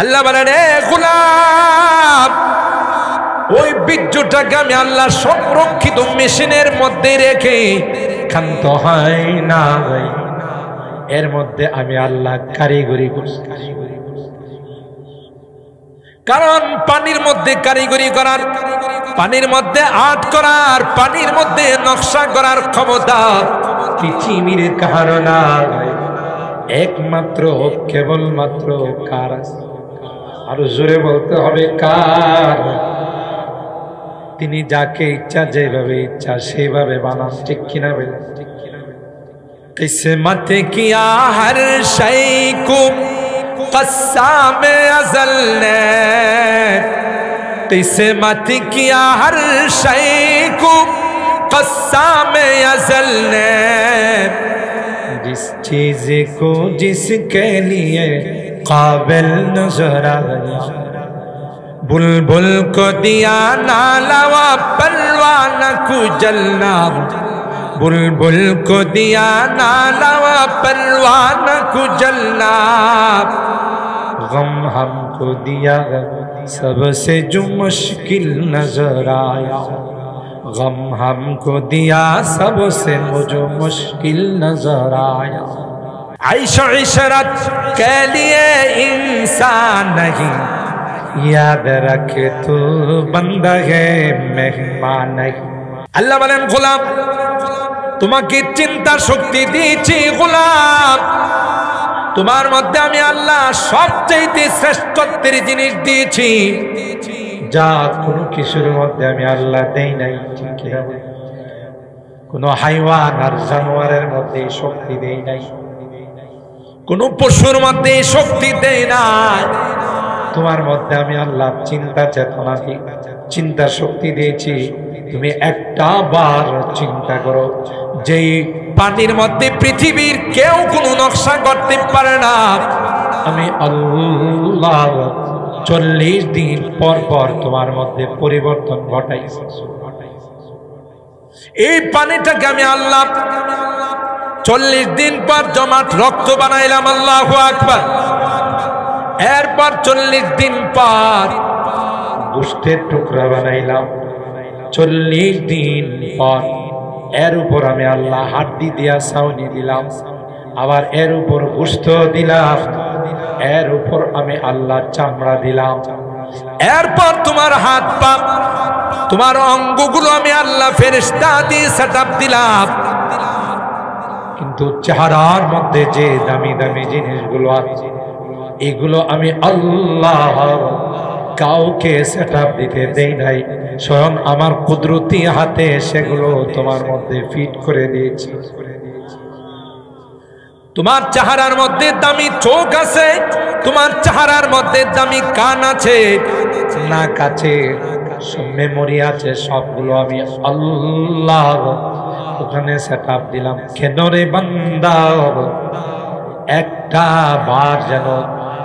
আল্লাহ বলেন, এ গোলাম, ওই বীর্যটাকে আমি আল্লাহ সংরক্ষিত মেশিনের মধ্যে রেখে ক্ষান্ত হয় না, এর মধ্যে আমি আল্লাহ কারিগরি করছি। কারণ পানির মধ্যে কারিগরি করার, পানির মধ্যে আর্ট করার, পানির মধ্যে নকশা করার ক্ষমতা পৃথিবীর কারো নাই, একমাত্র কেবলমাত্র কার আছে? আরো জোরে বলতে হবে কার? তিনি যাকে ইচ্ছা যেভাবে ইচ্ছা সেভাবে বানান, ঠিক কিনা বলেন? किस्मत किया हर शय को क़स्साम अज़ल ने, किस्मत किया हर शय को क़स्साम अज़ल ने, जिस चीज़ को जिसके लिए काबिल नज़र आया, बुलबुल को दिया नालवा परवाना को जलना, बुलबुल को दिया नालवा परवाना को जलना, गम हमको दिया सबसे जो मुश्किल नजर आया, गम हमको दिया सबसे जो मुश्किल नजर आया, ऐशो इशरत के लिए इंसान नहीं, याद रखे तू बंदा है मेहमान नहीं। अल्लाह বলেন, গোলাম তোমাকে চিন্তা শক্তি দিয়েছি গোলাম, তোমার মধ্যে আমি আল্লাহ সবচেয়ে শ্রেষ্ঠত্বের জিনিস দিয়েছি, যা কোনো কিছুর মধ্যে আমি আল্লাহ দেই নাই। কোন হাইওয়ান আর জানোয়ারের মধ্যে শক্তি দেই নাই, কোন পশুর মধ্যে শক্তি দেই নাই। তোমার মধ্যে আমি আল্লাহ চিন্তা চেতনা দিয়ে চিন্তা শক্তি দিয়েছি। তুমি একটা বার চিন্তা করো, যেই পানির মধ্যে পৃথিবীর কেউ কোনো নকশা করতে পারে না, আমি আল্লাহ 40 দিন পর পর তোমার মধ্যে পরিবর্তন ঘটাইছি। এই পানিটাকে আমি আল্লাহ 40 দিন পর জমাট রক্ত বানাইলাম, আল্লাহু আকবার। এরপর 40 দিন পর গোশতের টুকরা বানাইলাম, 40 দিন পর এর উপর আমি আল্লাহ হাড্ডি দিয়া ছাউনি দিলাম, আবার এর উপর গোশত দিলাম, এর উপর আমি আল্লাহ চামড়া দিলাম। এরপর তোমার হাত পা, তোমার অঙ্গগুলো আমি আল্লাহ ফেরেশতা দিয়ে সেটআপ দিলাম। কিন্তু চেহারার মধ্যে যে দামি দামি জিনিসগুলো আছে, এগুলো আমি আল্লাহ কাউকে সেটআপ দিতে দেই নাই, স্বয়ং আমার কুদরতি হাতে সেগুলো তোমার মধ্যে ফিট করে দিয়েছি। তোমার চেহারার মধ্যে দামি চোখ আছে, তোমার চেহারার মধ্যে দামি কান আছে, নাক আছে, মেমোরি আছে, সবগুলো আমি আল্লাহ ওখানে সেটআপ দিলাম। কেন রে বান্দা, একটা বার যেন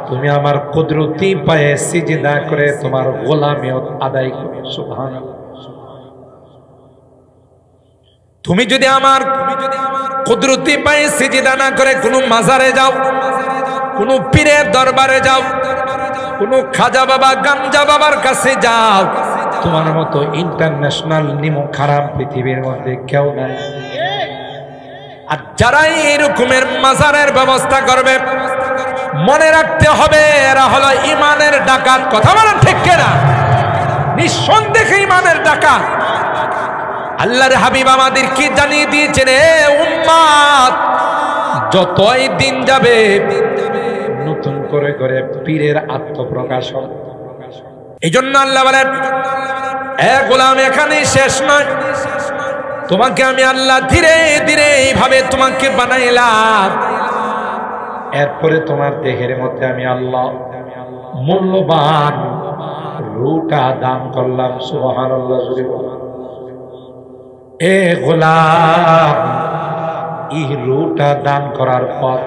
তুমি আমার কুদরতি পায়ে সিজদা করে তোমার গোলামিয়ত আদায় করো। সুবহানাল্লাহ। তুমি যদি আমার কুদরতি পায়ে সিজদা না করে কোনো মাজারে যাও, কোনো পীরের দরবারে যাও, কোনো খাজা বাবা গামজা বাবার কাছে যাও, তোমার মতো ইন্টারন্যাশনাল নিমো খারাপ পৃথিবীর মধ্যে কেউ নাই। আর যারাই এরকমের মাজারের ব্যবস্থা করবে, মনে রাখতে হবে এরা হলো ইমানের ডাকাত। কথা বলেন ঠিক কিনা? নিঃসন্দেহে ইমানের ডাকাত। আল্লাহর হাবিব আমাদের কি জানিয়ে দিয়েছেন, এ উম্মত, যতই দিন যাবে নতুন করে করে পীরের আত্মপ্রকাশ হবে। এই জন্য আল্লাহ বলেন, এ গোলাম, এখানেই শেষ নয়, তোমাকে আমি আল্লাহ ধীরে ধীরে এইভাবে তোমাকে বানাইলাম। এরপরে তোমার দেহের মধ্যে আমি আল্লাহ মূল্যবান রূহটা দান করলাম। সুবহানাল্লাহ। এ গোলাম, এই রূহটা দান করার পর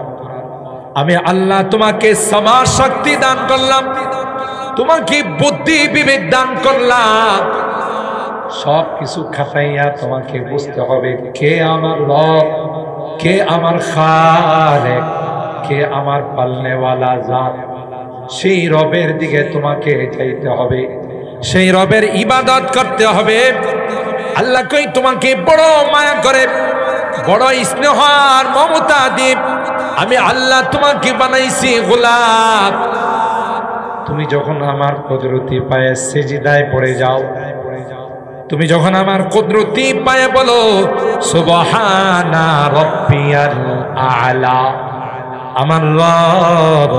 আমি আল্লাহ তোমাকে সমাজ শক্তি দান করলাম, তোমাকে বুদ্ধি বিবেক দান করলাম। সব কিছু খাটাইয়া তোমাকে বুঝতে হবে কে আমার রব, কে আমার খালেক, কে আমার পালনেওয়ালা জাত। সেই রবের দিকে তোমাকে যাইতে হবে, সেই রবের ইবাদত করতে হবে। আল্লাহ কই তোমাকে বড় মায়া করে, বড় স্নেহ আর মমতা দিয়ে আমি আল্লাহ তোমাকে বানাইছি গোলাম। তুমি যখন আমার কুদরতি পায়ে সিজদায় পড়ে যাও, তুমি যখন আমার কুদরতি পায়ে বলো সুবহানা রাব্বিয়াল আ'লা, আমার রব,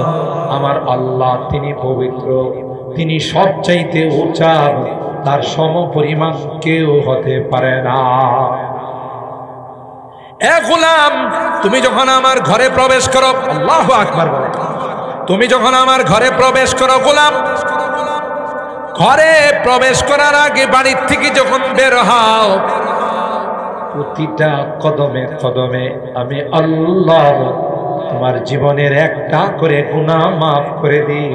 আমার আল্লাহ তিনি পবিত্র, তিনি সবচাইতে উঁচা, তার সমপরিমাণ কেউ হতে পারে না। এ গোলাম, তুমি যখন আমার ঘরে প্রবেশ করো, আল্লাহু আকবার বলো, তুমি যখন আমার ঘরে প্রবেশ করো গোলাম, ঘরে প্রবেশ করার আগে বাড়ির থেকে যখন বের হও, প্রতিটা কদমে কদমে আমি আল্লাহ তোমার জীবনের একটা করে গুনাহ মাফ করে দিই,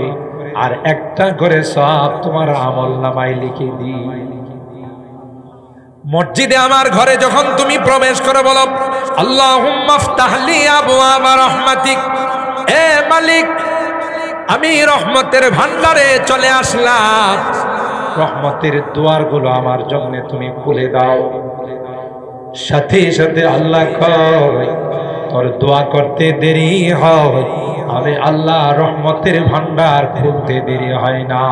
আর একটা করে সওয়াব তোমার আমলনামায় লিখে দিই। মসজিদে আমার ঘরে যখন তুমি প্রবেশ করো বলো আল্লাহুম্মা ইফতাহলি আবওয়াবা রাহমাতিক, এ মালিক আমি রহমতের ভান্ডারে চলে আসলাম, রহমতের দুয়ারগুলো আমার জন্য তুমি খুলে দাও। সাথে সাথে আল্লাহ কয় তোর দোয়া করতে দেরি হয়, আমি আল্লাহ রহমতের ভান্ডার খুলতে দেরি হয় না।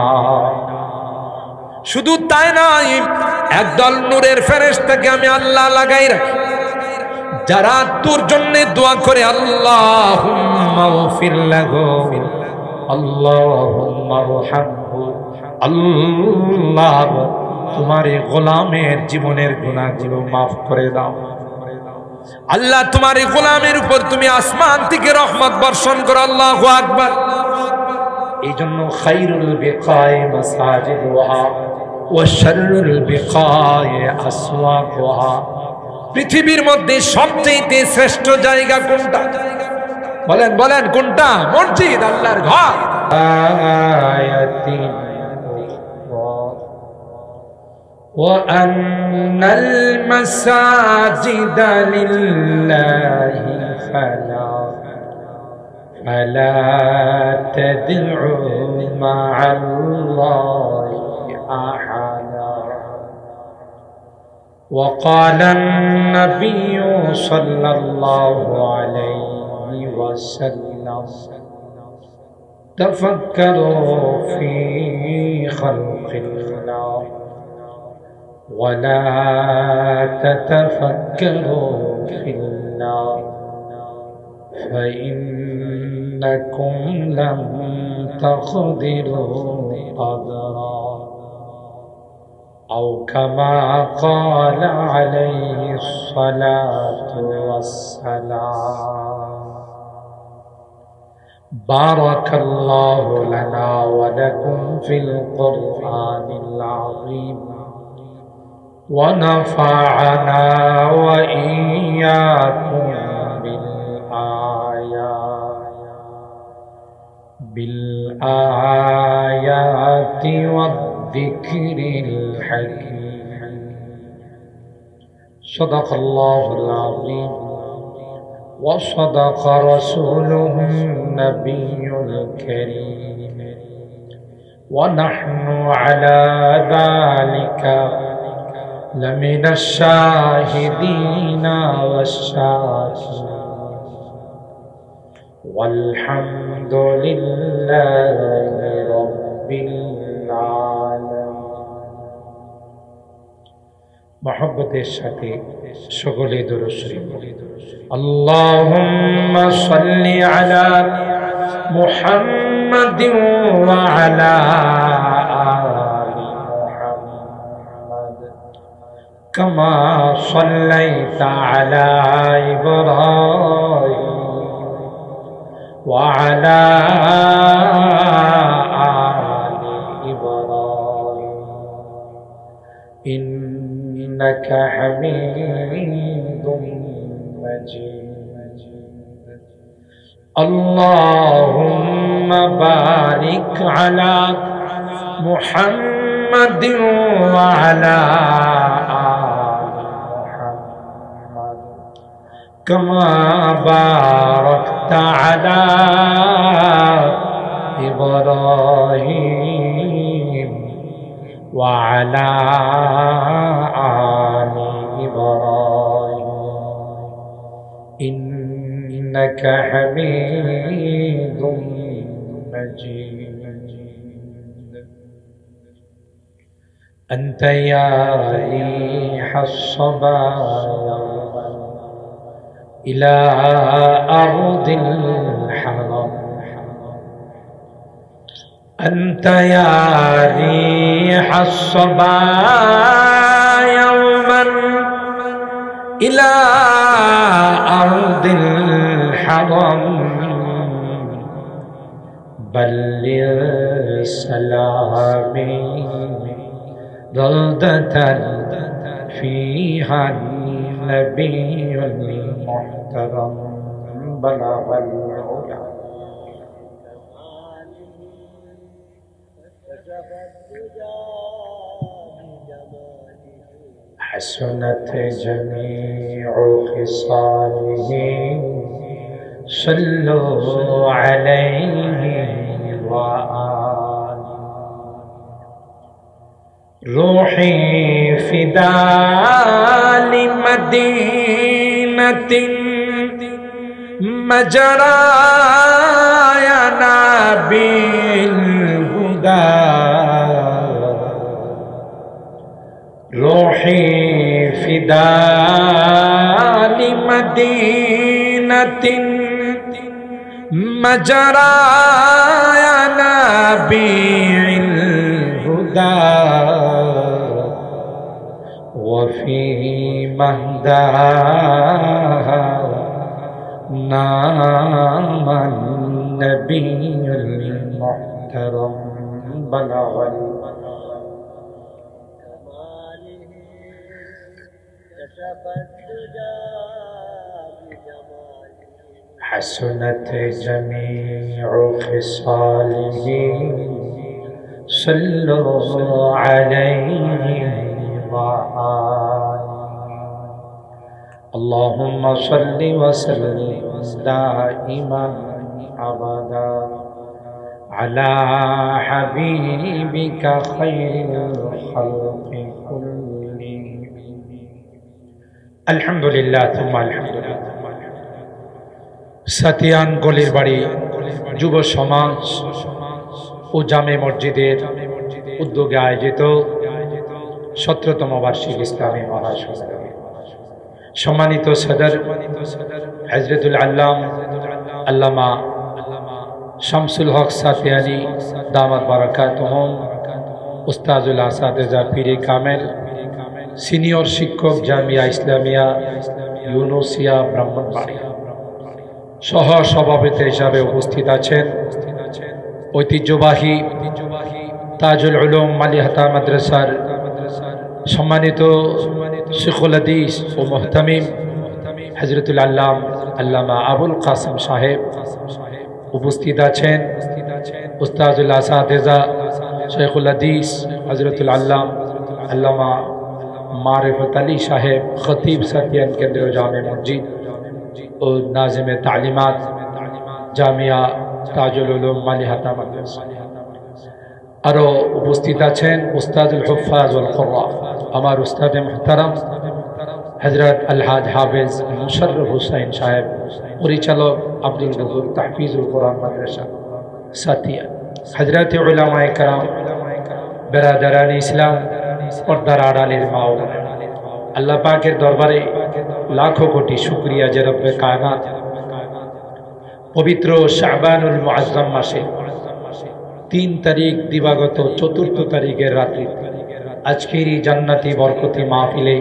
শুধু তাই নয়, একদল নূরের ফেরেশতাকে আমি আল্লাহ লাগাই রাখি, যারা তোর জন্য দোয়া করে আল্লাহুম্মা গফির লাহু, আল্লাহুম্মা রহমহু, আল্লাহ তোমার এই গোলামের জীবনের গুনাহগুলো মাফ করে দাও। আল্লাহ তোমার এই গোলামের উপর তুমি আসমান থেকে রহমত বর্ষণ করো। আল্লাহু আকবার। এই জন্য খায়রুল বিকায়ে মাসাজিদুহা ওয়া শাররুল বিকায়ে আসওয়াকুহা, পৃথিবীর মধ্যে সবচেয়ে শ্রেষ্ঠ জায়গা কোনটা? বলেন বলেন কোনটা? মসজিদ, আল্লাহর ঘর। আয়াতিন وَأَنَّ الْمَسَاجِدَ لِلَّهِ فَلَا تَدْعُوا مَعَ اللَّهِ أَحَدًا وَقَالَ النَّبِيُّ صَلَّى اللَّهُ عَلَيْهِ وَسَلَّمَ تَفَكَّرُوا فِي خَلْقِ اللَّهِ ولا تتفكروا في الله فإنكم لم تقدروا قدرا أو كما قال عليه الصلاة والسلام. بارك الله لنا ولكم في القرآن العظيم ونفعنا وإياكم بالآيات والذكر الحكيم. صدق الله العظيم وصدق رسوله النبي الكريم ونحن على ذلك لمن الشاهدين والشاكرين والحمد لله رب العالمين. محبতের সাথে সকলে দুরূদ শরীফ আল্লাহুম্মা সাল্লি আলা মুহাম্মাদিন ওয়া আলা كما صليت على إبراهيم وعلى آل إبراهيم إنك حميد مجيد. اللهم بارك على محمد وعلى كما باركت على إبراهيم وعلى آل إبراهيم إنك حميد مجيد أنت يا ريح الصبا إلى أرض الحرم أنت يا ريح الصبا يوما إلى أرض الحرم بلغ سلامي ضلدة فيها النبي المحترم بلغ العلا حسنت جميع خصاله صلوا عليه وآله روحي فداء لمدينة مجرايا بالهدى روحي فداء لمدينة مجرايا بالهدى وفي مهداها نام النبي المحترم بلغ حسنت جميع خصاله صلوا عليه وآله اللهم صل وسلم دائما أبدا على حبيبك خير الخلق كلهم الحمد لله ثم الحمد لله সাতিয়ান গলির বাড়ি যুব সমাজ ও জামে মসজিদের উদ্যোগে আয়োজিত 17তম বার্ষিক ইসলামী মহাসমাবেশ সম্মানিত সদর হযরতুল আল্লাম আল্লামা শামসুল হক সাতিয়ানি দামাত বারাকাতুহুম উস্তাজুল আসাতিজা পীরে কামেল সিনিয়র শিক্ষক জামিয়া ইসলামিয়া ইউনুসিয়া ব্রাহ্মণবাড়ি সহ সভাপতি হিসাবে উপস্থিত আছেন ঐতিহ্যবাহী তাজুল উলুম মালিহাতা মাদ্রাসার সম্মানিত শেখুল হাদিস ও মুহতামিম হযরতুল আল্লাম আল্লামা আবুল কাসেম সাহেব উপস্থিত আছেন উস্তাজুল আসাতিজা শেখুল হাদিস হযরতুল আল্লাম আল্লামা মারিফত আলী সাহেব খতিব সাতিয়ান কেন্দ্রীয় জামে মসজিদ ও নাজিমে তালিমাত জামিয়া তাজুল উলুম মালিহাতা মাদ্রাসা আরো উপস্থিত আছেন উস্তাদুল হুফাজ ওয়াল কুররা আমার উস্তাদ মুহতারাম হযরত আলহাজ হাফেজ মুশাররফ হুসাইন সাহেব পরিচালক আব্দুল গফুর তাহফিজুল কোরআন মাদ্রাসা সাতিয়া হযরত উলামায়ে কেরাম বেরাদারান ইসলাম পর্দার আড়ালের মা ও আল্লাহ পাকের দরবারে লাখো কোটি শুকরিয়া যে রব্বে কায়নাত পবিত্র শাবানুল মুআজ্জম মাসে 3 তারিখ দিবাগত 4 তারিখের রাতে আজকের এই জান্নাতি বরকতি মাহফিলে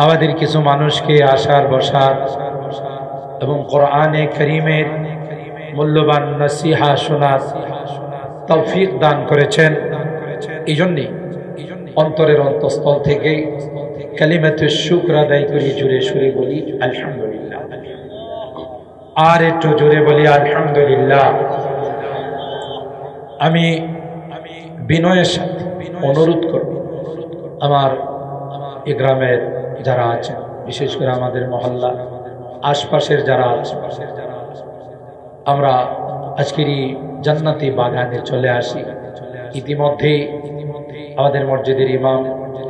আমাদের কিছু মানুষকে আসার বসার এবং কোরআনে কারীমের মূল্যবান নসিহা শোনার তৌফিক দান করেছেন এইজন্য অন্তরের অন্তঃস্থল থেকে কালিমাতুশ শুকর আদায় করি জোরে সুরে বলি আলহামদুলিল্লাহ আর একটু জোরে বলি আলহামদুলিল্লাহ আমি বিনয়ের সাথে অনুরোধ করব আমার এই গ্রামের যারা আছেন বিশেষ করে আমাদের মহল্লা আশপাশের যারা আছেন আমরা আজকের এই জান্নাতি বাগানে চলে আসি। ইতিমধ্যে আমাদের মসজিদের ইমাম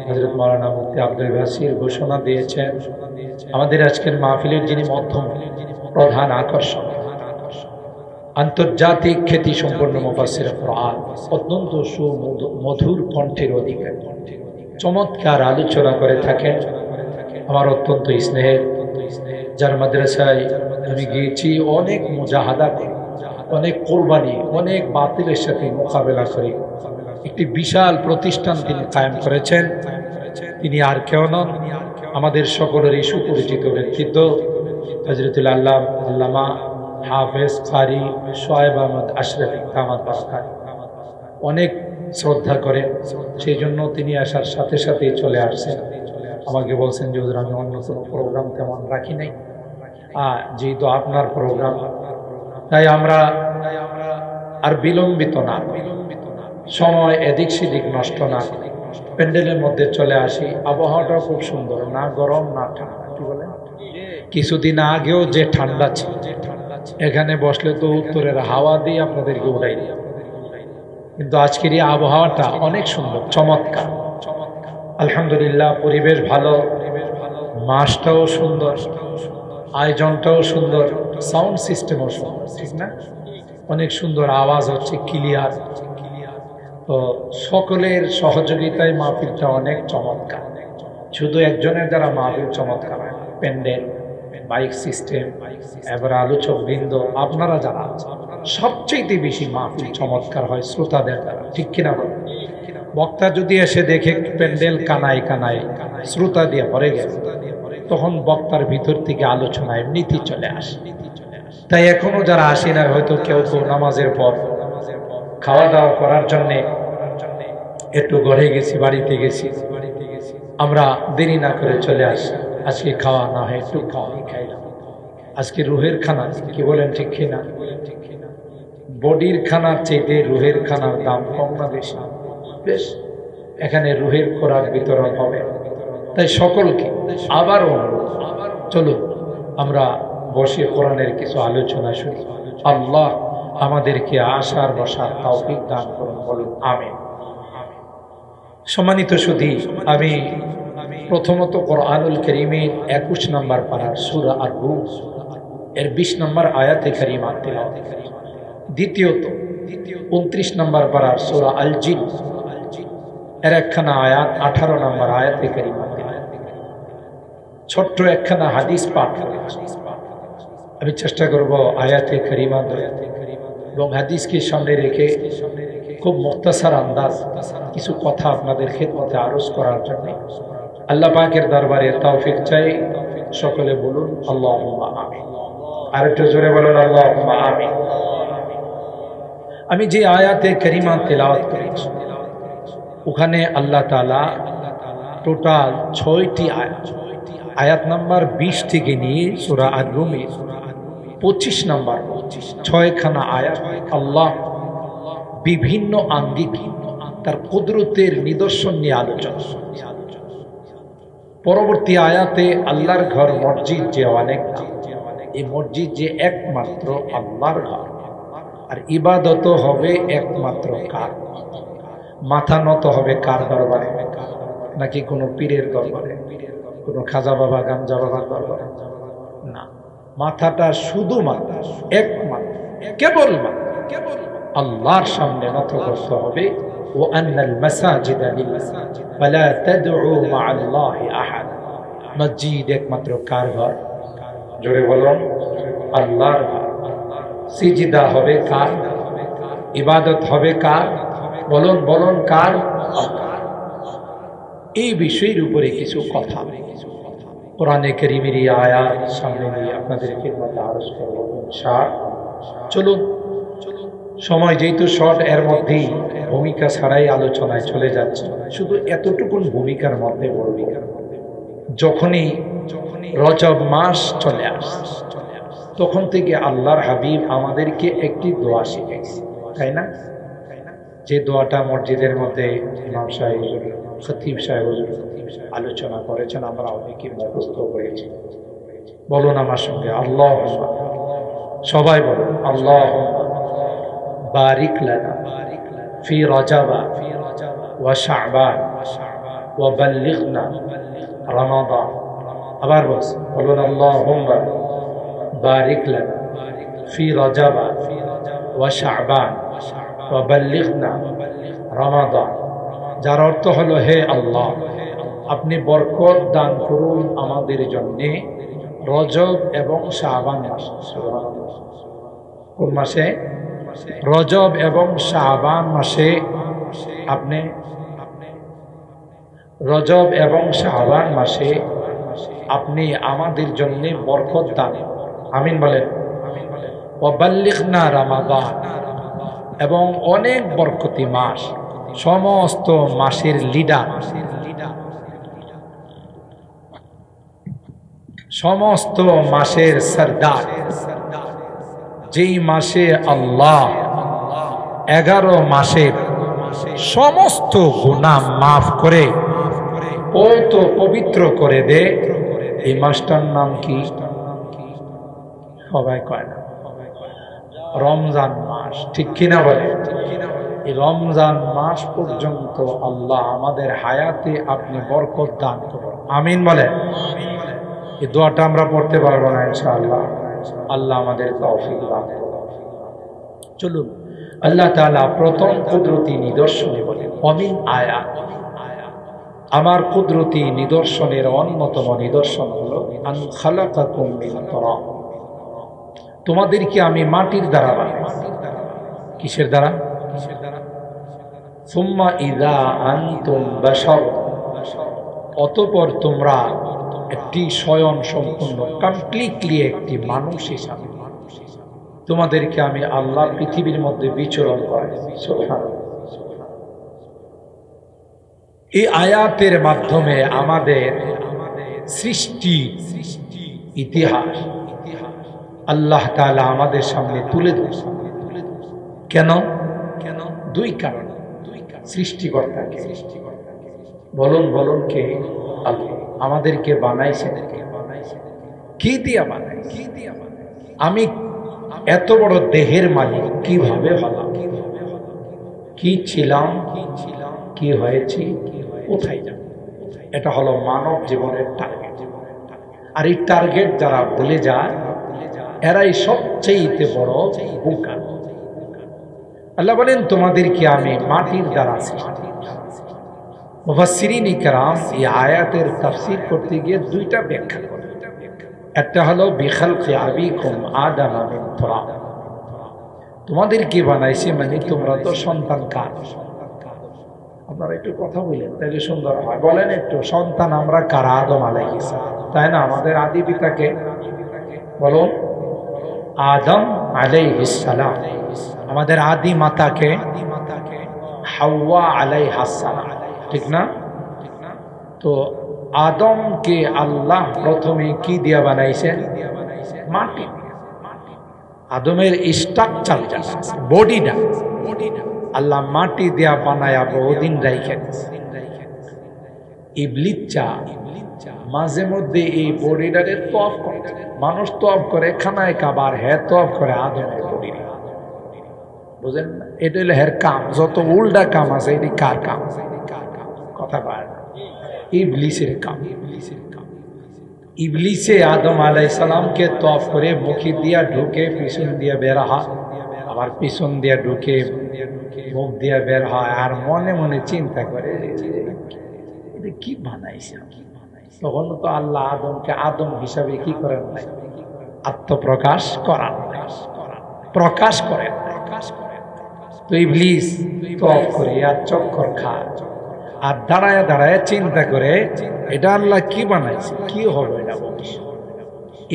হযরত মাওলানা মুফতি আব্দুল বাসির ঘোষণা দিয়েছেন, আমাদের আজকের মাহফিলের যিনি মধ্যম প্রধান আকর্ষণ, আন্তর্জাতিক খ্যাতি সম্পন্ন মুফাসসির কোরআন, অত্যন্ত সুমধুর কণ্ঠের অধিকারী, চমৎকার আলোচনা করে থাকেন আমার অত্যন্ত স্নেহের, যার মাদ্রাসায় আমি গিয়েছি, অনেক মুজাহাদা করে, অনেক কোরবানি, অনেক বাতিলের সাথে মোকাবেলা করে একটি বিশাল প্রতিষ্ঠান তিনি কায়েম করেছেন। তিনি আর কেউ নন, আমাদের সকলেরই সুপরিচিত ব্যক্তিত্ব হযরতুল আল্লামা হাফেজ কারি শোয়েব আহমদ আশরাফি দামাত বারাকাত। অনেক শ্রদ্ধা করেন, সেই জন্য তিনি আসার সাথে সাথেই চলে আসছেন। আমাকে বলছেন যে হুজুর আমি অন্য কোনো প্রোগ্রাম তেমন রাখি নাই, যেহেতু আপনার প্রোগ্রাম, তাই আমরা আর বিলম্বিত না, সময় এদিক সেদিক নষ্ট না, প্যান্ডেলের মধ্যে চলে আসি। আবহাওয়াটাও খুব সুন্দর, না গরম না ঠান্ডা। কি বলেন, কিছুদিন আগেও যে ঠান্ডা ছিল, এখানে বসলে তো উত্তরের হাওয়া দিয়ে আপনাদেরকে উড়াই দিই, কিন্তু আজকের এই আবহাওয়াটা অনেক সুন্দর, চমৎকার। আলহামদুলিল্লাহ, পরিবেশ ভালো, মাসটাও সুন্দর, আয়োজনটাও সুন্দর, সাউন্ড সিস্টেমও সুন্দর, ঠিক না? অনেক সুন্দর আওয়াজ হচ্ছে, ক্লিয়ার। তো সকলের সহযোগিতায় মাহফিলটা অনেক চমৎকার। শুধু একজনের দ্বারা মাহফিল চমৎকার হয়, প্যান্ডেল, মাইক সিস্টেম, এবার আলোচক বৃন্দ, আপনারা যারা সবচেয়ে বেশি মাহফিল চমৎকার হয় শ্রোতাদের দ্বারা, ঠিক কিনা বলেন? বক্তা যদি এসে দেখে প্যান্ডেল কানায় কানায় শ্রোতা দিয়ে ভরে গেছে, তখন বক্তার ভিতর থেকে আলোচনা এমনিতেই চলে আসে। তাই এখনো যারা আসে না, হয়তো কেউ কেউ নামাজের পর খাওয়া দাওয়া করার জন্য একটু ঘরে গেছি, বাড়িতে গেছি, আমরা দেরি না করে চলে আসি। আজকে খাওয়া না হয় একটু খাইলাম। আজকে রুহের খানা, কি বলেন, ঠিক কিনা? বডির খানার চাইতে রুহের খানার দাম কম না বেশি? বেশ, এখানে রুহের খোরাক বিতরণ হবে। তাই সকলকে আবার অনুরোধ, চলুন আমরা বসে কোরআনের কিছু আলোচনা শুনি। আল্লাহ আমাদেরকে আসার বসার তৌফিক দান করুন, বলুন আমিন। সম্মানিত সুধী, আমি প্রথমত কোরআনুল কারীমের 21 নম্বর পারার সূরা আর-রূম এর 20 নম্বর আয়াতে কারিমা তেলাওয়াত, দ্বিতীয়ত 29 নম্বর পারার সূরা আল জিন এর একখানা আয়াত 18 নম্বর আয়াতে কারিমা তেলাওয়াত, ছোট্ট একখানা হাদিস পাঠ করেছি। আমি চেষ্টা করব আয়াতে কারিমা এবং হাদিসকে সামনে রেখে খুব মুখতাসার আন্দাজ কিছু কথা আপনাদের খেদমতে আরজ করার জন্য আল্লাহ পাকের দরবারে তৌফিক চাই। সকলে বলুন আল্লাহুম্মা আমিন। আরেকটু জোরে বলুন আল্লাহুম্মা আমিন। আমি যে আয়াতে কারিমা তেলাওয়াত করেছি, ওখানে আল্লাহ তাআলা টোটাল 6টি আয়াত, আয়াত নাম্বার 20 থেকে নিয়ে সূরা আর-রূমের 25 নম্বর 6খানা আয়াত আল্লাহ বিভিন্ন আঙ্গিকে তার কুদরতের নিদর্শন নিয়ে আলোচনা। পরবর্তী আয়াতে আল্লাহর ঘর মসজিদ যে অনেক নাম, এই মসজিদ যে একমাত্র আল্লাহর ঘর, আর ইবাদত হবে একমাত্র কার? মাথা নত হবে কার দরবারে? নাকি কোনো পীরের দরবারে, কোনো খাজা বাবা গাঞ্জা বাবার দরবারে? না, মাথাটা শুধুমাত্র একমাত্র কেবল আল্লাহর সামনে নত করতে হবে। ও আন্নাল মাসাজিদা লিল্লাহ ফালা তাদউ মা'আল্লাহি আহাদ। মসজিদ একমাত্র কার ঘর? জোরে বলুন, আল্লাহর ঘর। সিজদা হবে কার? ইবাদত হবে কার? বলুন কার? এই বিষয়ের উপরে কিছু কথা কোরআনে কারীমের আয়াত সামনে নিয়ে আপনাদের খিদমতে আরজ করব ইনশাআল্লাহ। চলুন, সময় যেহেতু শর্ট, এর মধ্যেই ভূমিকা ছাড়াই আলোচনায় চলে যাচ্ছে। শুধু এতটুকুন ভূমিকার মধ্যে বলবো, যখনই রজব মাস চলে আসে, তখন থেকে আল্লাহর হাবিব আমাদেরকে একটি দোয়া শিখাইছে, তাই না? যে দোয়াটা মসজিদের মধ্যে ইমাম সাহেব, খতিব সাহেব আলোচনা করেছেন, আমরা অনেকে মুখস্থ হয়েছি। বলুন আমার সঙ্গে, আল্লাহুম্মা, সবাই বলুন আল্লাহুম্মা বারিক লানা ফি রজব ওয়া শাবান ওয়া বাল্লিগনা রমাদান। আবার বলুন আল্লাহুম্মা বারিক লানা ফি রজব ওয়া শাবান ওয়া বাল্লিগনা রমাদান। যার অর্থ হলো, হে আল্লাহ, আপনি বরকত দান করুন আমাদের জন্য রজব এবং শাবান মাসে। কোন মাসে? রজব এবং শাবান মাসে আপনি রজব এবং শাবান মাসে আপনি আমাদের জন্য বরকত দান। আমিন বলেন। ওয়া বাল্লিগনা রমাদান, এবং অনেক বরকতি মাস, সমস্ত মাসের লিডার, সমস্ত মাসের সরদার, যেই মাসে আল্লাহ 11 মাসের সমস্ত গুনাহ মাফ করে পবিত্র করে দে, এই মাসটার নাম কি? সবাই কয় না? রমজান মাস। ঠিক কিনা বলে? এই রমজান মাস পর্যন্ত আল্লাহ আমাদের হায়াতে আপনি বরকত দান করুন। আমিন বলে। এই দোয়াটা আমরা পড়তে পারবো না ইনশাআল্লাহ। আল্লাহ আমাদের তৌফিক দান করুন। চলুন, আল্লাহ তাআলা প্রথম কুদরতি নিদর্শনে বলেন, অমিন আয়াত, আমার কুদরতি নিদর্শনের অন্যতম নিদর্শন হলো আন খালাকাকুম মিন তুরাব, তোমাদেরকে আমি মাটির দ্বারা বানাইছি। কিসের দ্বারা? সুম্মা ইযা আনতুম বাশার, অতঃপর তোমরা একটি স্বয়ং সম্পূর্ণ কমপ্লিটলি একটি মানুষ হিসাবে তোমাদেরকে আমি আল্লাহ পৃথিবীর মধ্যে বিচরণ করাইছি। সুবহানাল্লাহ। এই আয়াতের মাধ্যমে আমাদের সৃষ্টি ইতিহাস আল্লাহ তাআলা আমাদের সামনে তুলে ধরেছেন। কেন? দুই কারণ। সৃষ্টিকর্তাকে বলুন কে? আল্লাহ। আমাদেরকে বানাইছেন কি দিয়া বানাইছে? আমি এত বড় দেহের মালিক কিভাবে হলাম? কি ছিলাম, কি হয়েছি, কোথায় যাব? এটা হলো মানব জীবনের টার্গেট। আর এই টার্গেট যারা ভুলে যায় এরাই সবচেয়ে বড় বোকা। আল্লাহ বলেন, তোমাদেরকে আমি মাটির দ্বারা সৃষ্টি। মুফাসসিরিন ইকরাম এই আয়াতের তাফসীর করতে গিয়ে দুইটা ব্যাখ্যা করেন। একটা হলো বিখালকি আবিকুম আদম মিন তুরাব, তোমাদেরকে বানাইছে মানে তোমরা তো সন্তান কার? আপনারা একটু কথা বলেন তাহলে সুন্দর হয়। বলেন একটু, সন্তান আমরা কার? আদম আলাইহিস সালাম, তাই না? আমাদের আদি পিতাকে বলুন, আদম আলাইহিস সালাম। আমাদের আদি মাতাকে হাওয়া আলাইহাস সালাম, ঠিক না? তো আদমকে আল্লাহ প্রথমে কি দিয়া বানাইছেন? মাটি। আদমের স্ট্রাকচার, বডিটা আল্লাহ মাটি দিয়া বানায়া বহুদিন রাইখেন। ইবলিসা মাঝে মধ্যে এই বডিটারে তওয়াফ করে। মানুষ তওয়াফ করে খানায় কাবার, হ্যাঁ তওয়াফ করে আদমের বডি। বুঝেন না? এটা হলো হের কাম। যত উল্টা কাম আছে এটি কার কাম? কথা বলে না, ইবলিসের কাম। ইবলিসে আদম আলাইহিস সালামকে তওয়াফ করে মুখে দিয়া ঢুকে, পিছন দিয়া বের হয়, আবার পিছন দিয়া ঢুকে মুখ দিয়া বের হয়, আর মনে মনে চিন্তা করে এটা কি বানাইছে। তখন তো আল্লাহ আদমকে আদম হিসাবে কি করেন নাই? আত্মপ্রকাশ করান, প্রকাশ করেন। তো ইবলিস তওয়াফ করে আর চক্কর খায়, আর দাঁড়ায় দাঁড়ায় চিন্তা করে এটা আল্লাহ কি বানাইছে, কি হবে এটা ভবিষ্যৎ।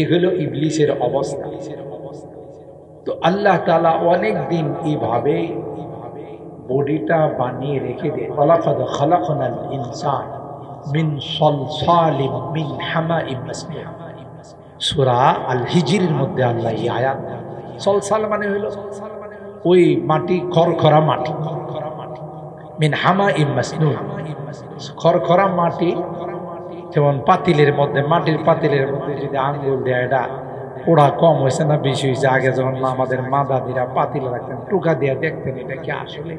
এগুলো ইবলিসের অবস্থা। তো আল্লাহ তাআলা অনেক দিন এইভাবে বডিটা বানিয়ে রেখে দেয়। ওয়ালাকাদ খালাকনাল ইনসান মিন সলসালিম মিন হামাইম মাসনুন, সূরা আল হিজরের মধ্যে আল্লাহ এই আয়াত। সলসাল মানে হলো ওই মাটি, খরখরা মাটি। মিন হামাইম মাসনুন, খরখরা মাটি। যেমন পাতিলের মধ্যে, মাটির পাতিলের মধ্যে যদি আঙ্গুল দেয় এটা পোড়া কম হয়েছে না বেশি হয়েছে? আগে যখন আমাদের মা দাদিরা পাতিল রাখতেন, টুকা দিয়ে দেখতেন এটা কি আসলে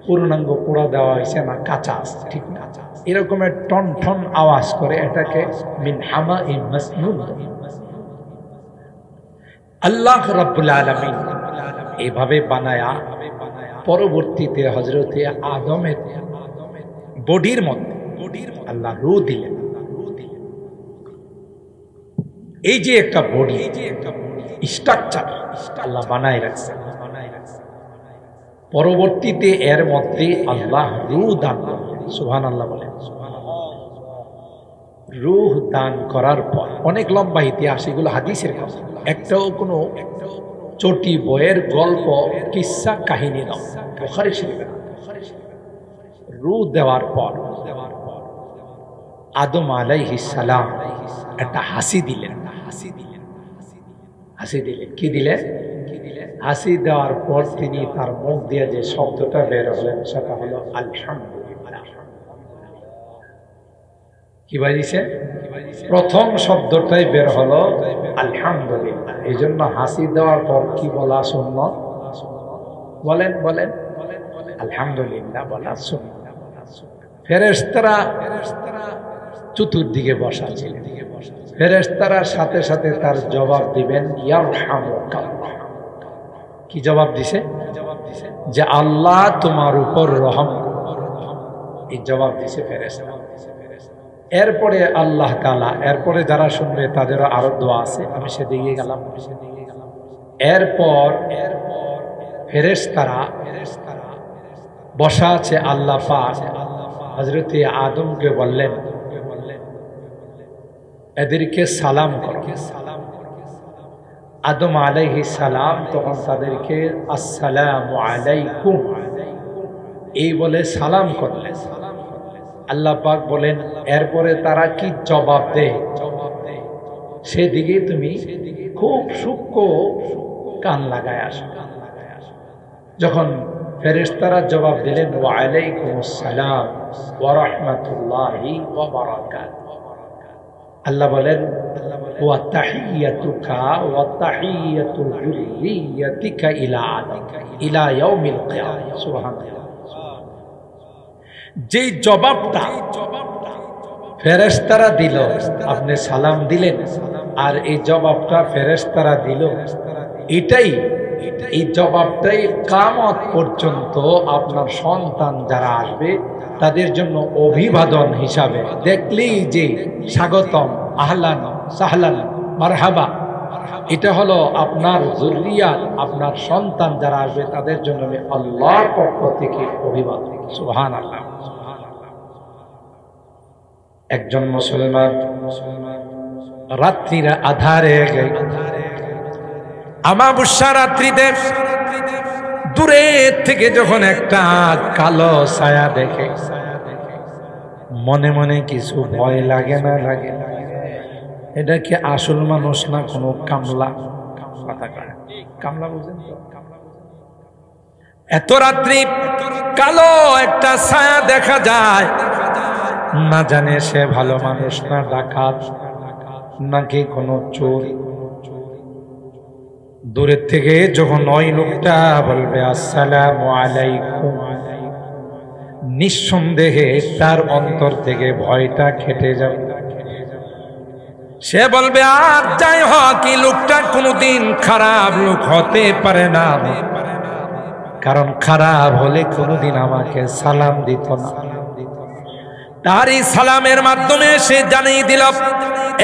পূর্ণাঙ্গ পোড়া দেওয়া হয়েছে না কাঁচা আছে, ঠিক না? এরকমের টন টন আওয়াজ করে, এটাকে মিন হামাইম মাসনুন। আল্লাহ রাব্বুল আলামিন এভাবে বানায়া পরবর্তীতে হযরতে আদমের বডির মধ্যে আল্লাহ রূহ দিলেন। এই যে একটা বডি স্ট্রাকচার আল্লাহ বানায় রাখছে, পরবর্তীতে এর মধ্যে আল্লাহ রূহ দান করলেন। সুবহানাল্লাহ বলেন। রূহ দান করার পর অনেক লম্বা ইতিহাস, এগুলো হাদিসের কথা, একটাও কোনো চটি বইয়ের গল্প কিসসা কাহিনী নয়, বুখারী শরীফে। রূহ দেওয়ার পর আদম আলাইহিস সালাম একটা হাসি দিলেন। কি দিলেন? হাসি দেওয়ার পর তিনি তার মুখ দিয়ে যে শব্দটা বের হলেন সেটা হলো আলহামদুলিল্লাহ। কি বাজিছে? প্রথম শব্দটাই বের হলো আলহামদুলিল্লাহ। এই জন্য হাসি দেওয়ার পর কি বলা সুন্নাত? বলেন বলেন, আলহামদুলিল্লাহ বলা সুন্নাত। ফেরেশতারা চতুর্দিকে বসা ছিলেন, ফেরেশতারা সাথে সাথে তার জবাব দিবেন ইয়ারহামুকাল্লাহ। কি জবাব দিছে? যে আল্লাহ তোমার উপর রহম করুন, এই জবাব দিছে ফেরেশতা। এরপরে আল্লাহ তাআলা, এরপরে যারা শুনবে তাদেরও আরো দোয়া আছে, আমি সেদিকে গেলাম। এরপর ফেরেশতারা বসা আছে, আল্লাহ পাক হযরতে আদমকে বললেন এদেরকে সালাম করো। আদম আলাইহিস সালাম তখন তাদেরকে আসসালামু আলাইকুম এই বলে সালাম করলেন। আল্লাহ পাক বলেন এরপরে তারা কি জবাব দেয় সেদিকে তুমি খুব সূক্ষ্ম কান লাগায় আসো। যখন ফেরেশতারা জবাব দিলেন ওয়া আলাইকুমুস সালাম ওয়া রাহমাতুল্লাহি ওয়া বারাকাতুহু, আল্লাহ বলেন ওয়া তাহিয়াতুকা ওয়া তাহিয়াতু যুররিয়াতিকা ইলা আদম ইলা ইয়াউমিল কিয়ামা। সুবহানাল্লাহ। যেই জবাবটা ফেরেশতারা দিল, আপনি সালাম দিলেন আর এই জবাবটা ফেরেশতারা দিল, এই জবাবটাই কিয়ামত পর্যন্ত আপনার সন্তান যারা আসবে তাদের জন্য অভিবাদন হিসাবে, দেখলেই যে স্বাগতম, আহলান সাহলান মারহাবা, এটা হলো আপনার যুররিয়াত, আপনার সন্তান যারা আসবে তাদের জন্য আমি আল্লাহর পক্ষ থেকে অভিবাদন। সুবহানাল্লাহ। একজন মুসলমান রাত্রির আধারে আমাবস্যা রাত্রিতে দূরে থেকে যখন একটা কালো ছায়া দেখে মনে মনে কিছু ভয় লাগে না? লাগে। এটা কি আসল মানুষ না কোনো কামলা? কামলা বুঝেন তো? এত রাত্রি কালো একটা ছায়া দেখা যায়, না জানে সে ভালো মানুষ না ডাকাত নাকি কোনো চোর। দূরের থেকে যখন ওই লোকটা বলবে আসসালামু আলাইকুম, নিঃসন্দেহে তার অন্তর থেকে ভয়টা কেটে যাবে। সে বলবে আর যাই হোক এই লোকটা কোনোদিন খারাপ লোক হতে পারে না, কারণ খারাপ হলে কোনোদিন আমাকে সালাম দিত না। তার এই সালামের মাধ্যমে সে জানিয়ে দিল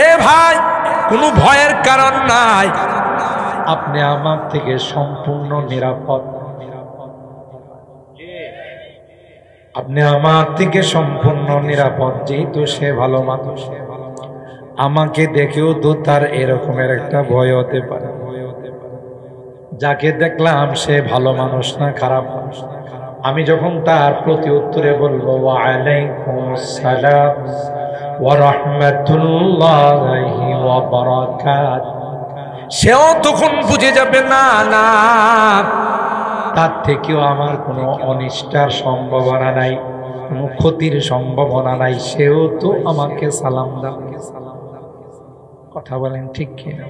এ ভাই কোনো ভয়ের কারণ নাই, আপনি আমার থেকে সম্পূর্ণ নিরাপদ, আপনি আমার থেকে সম্পূর্ণ নিরাপদ। যেহেতু সে ভালো মানুষ, আমাকে দেখেও তো তার এরকমের একটা ভয় হতে পারে। যাকে দেখলাম সে ভালো মানুষ না খারাপ মানুষ, আমি যখন তার প্রতি উত্তরে বলবো ওয়া আলাইকুমুস সালাম ওয়া রাহমাতুল্লাহি ওয়া বারাকাতুহু, সেও তখন বুঝে যাবে না না তার থেকেও আমার কোনো অনিষ্টার সম্ভাবনা নাই, কোনো ক্ষতির সম্ভাবনা নাই, সেও তো আমাকে সালাম দেয়। কথা বলেন ঠিক কিনা?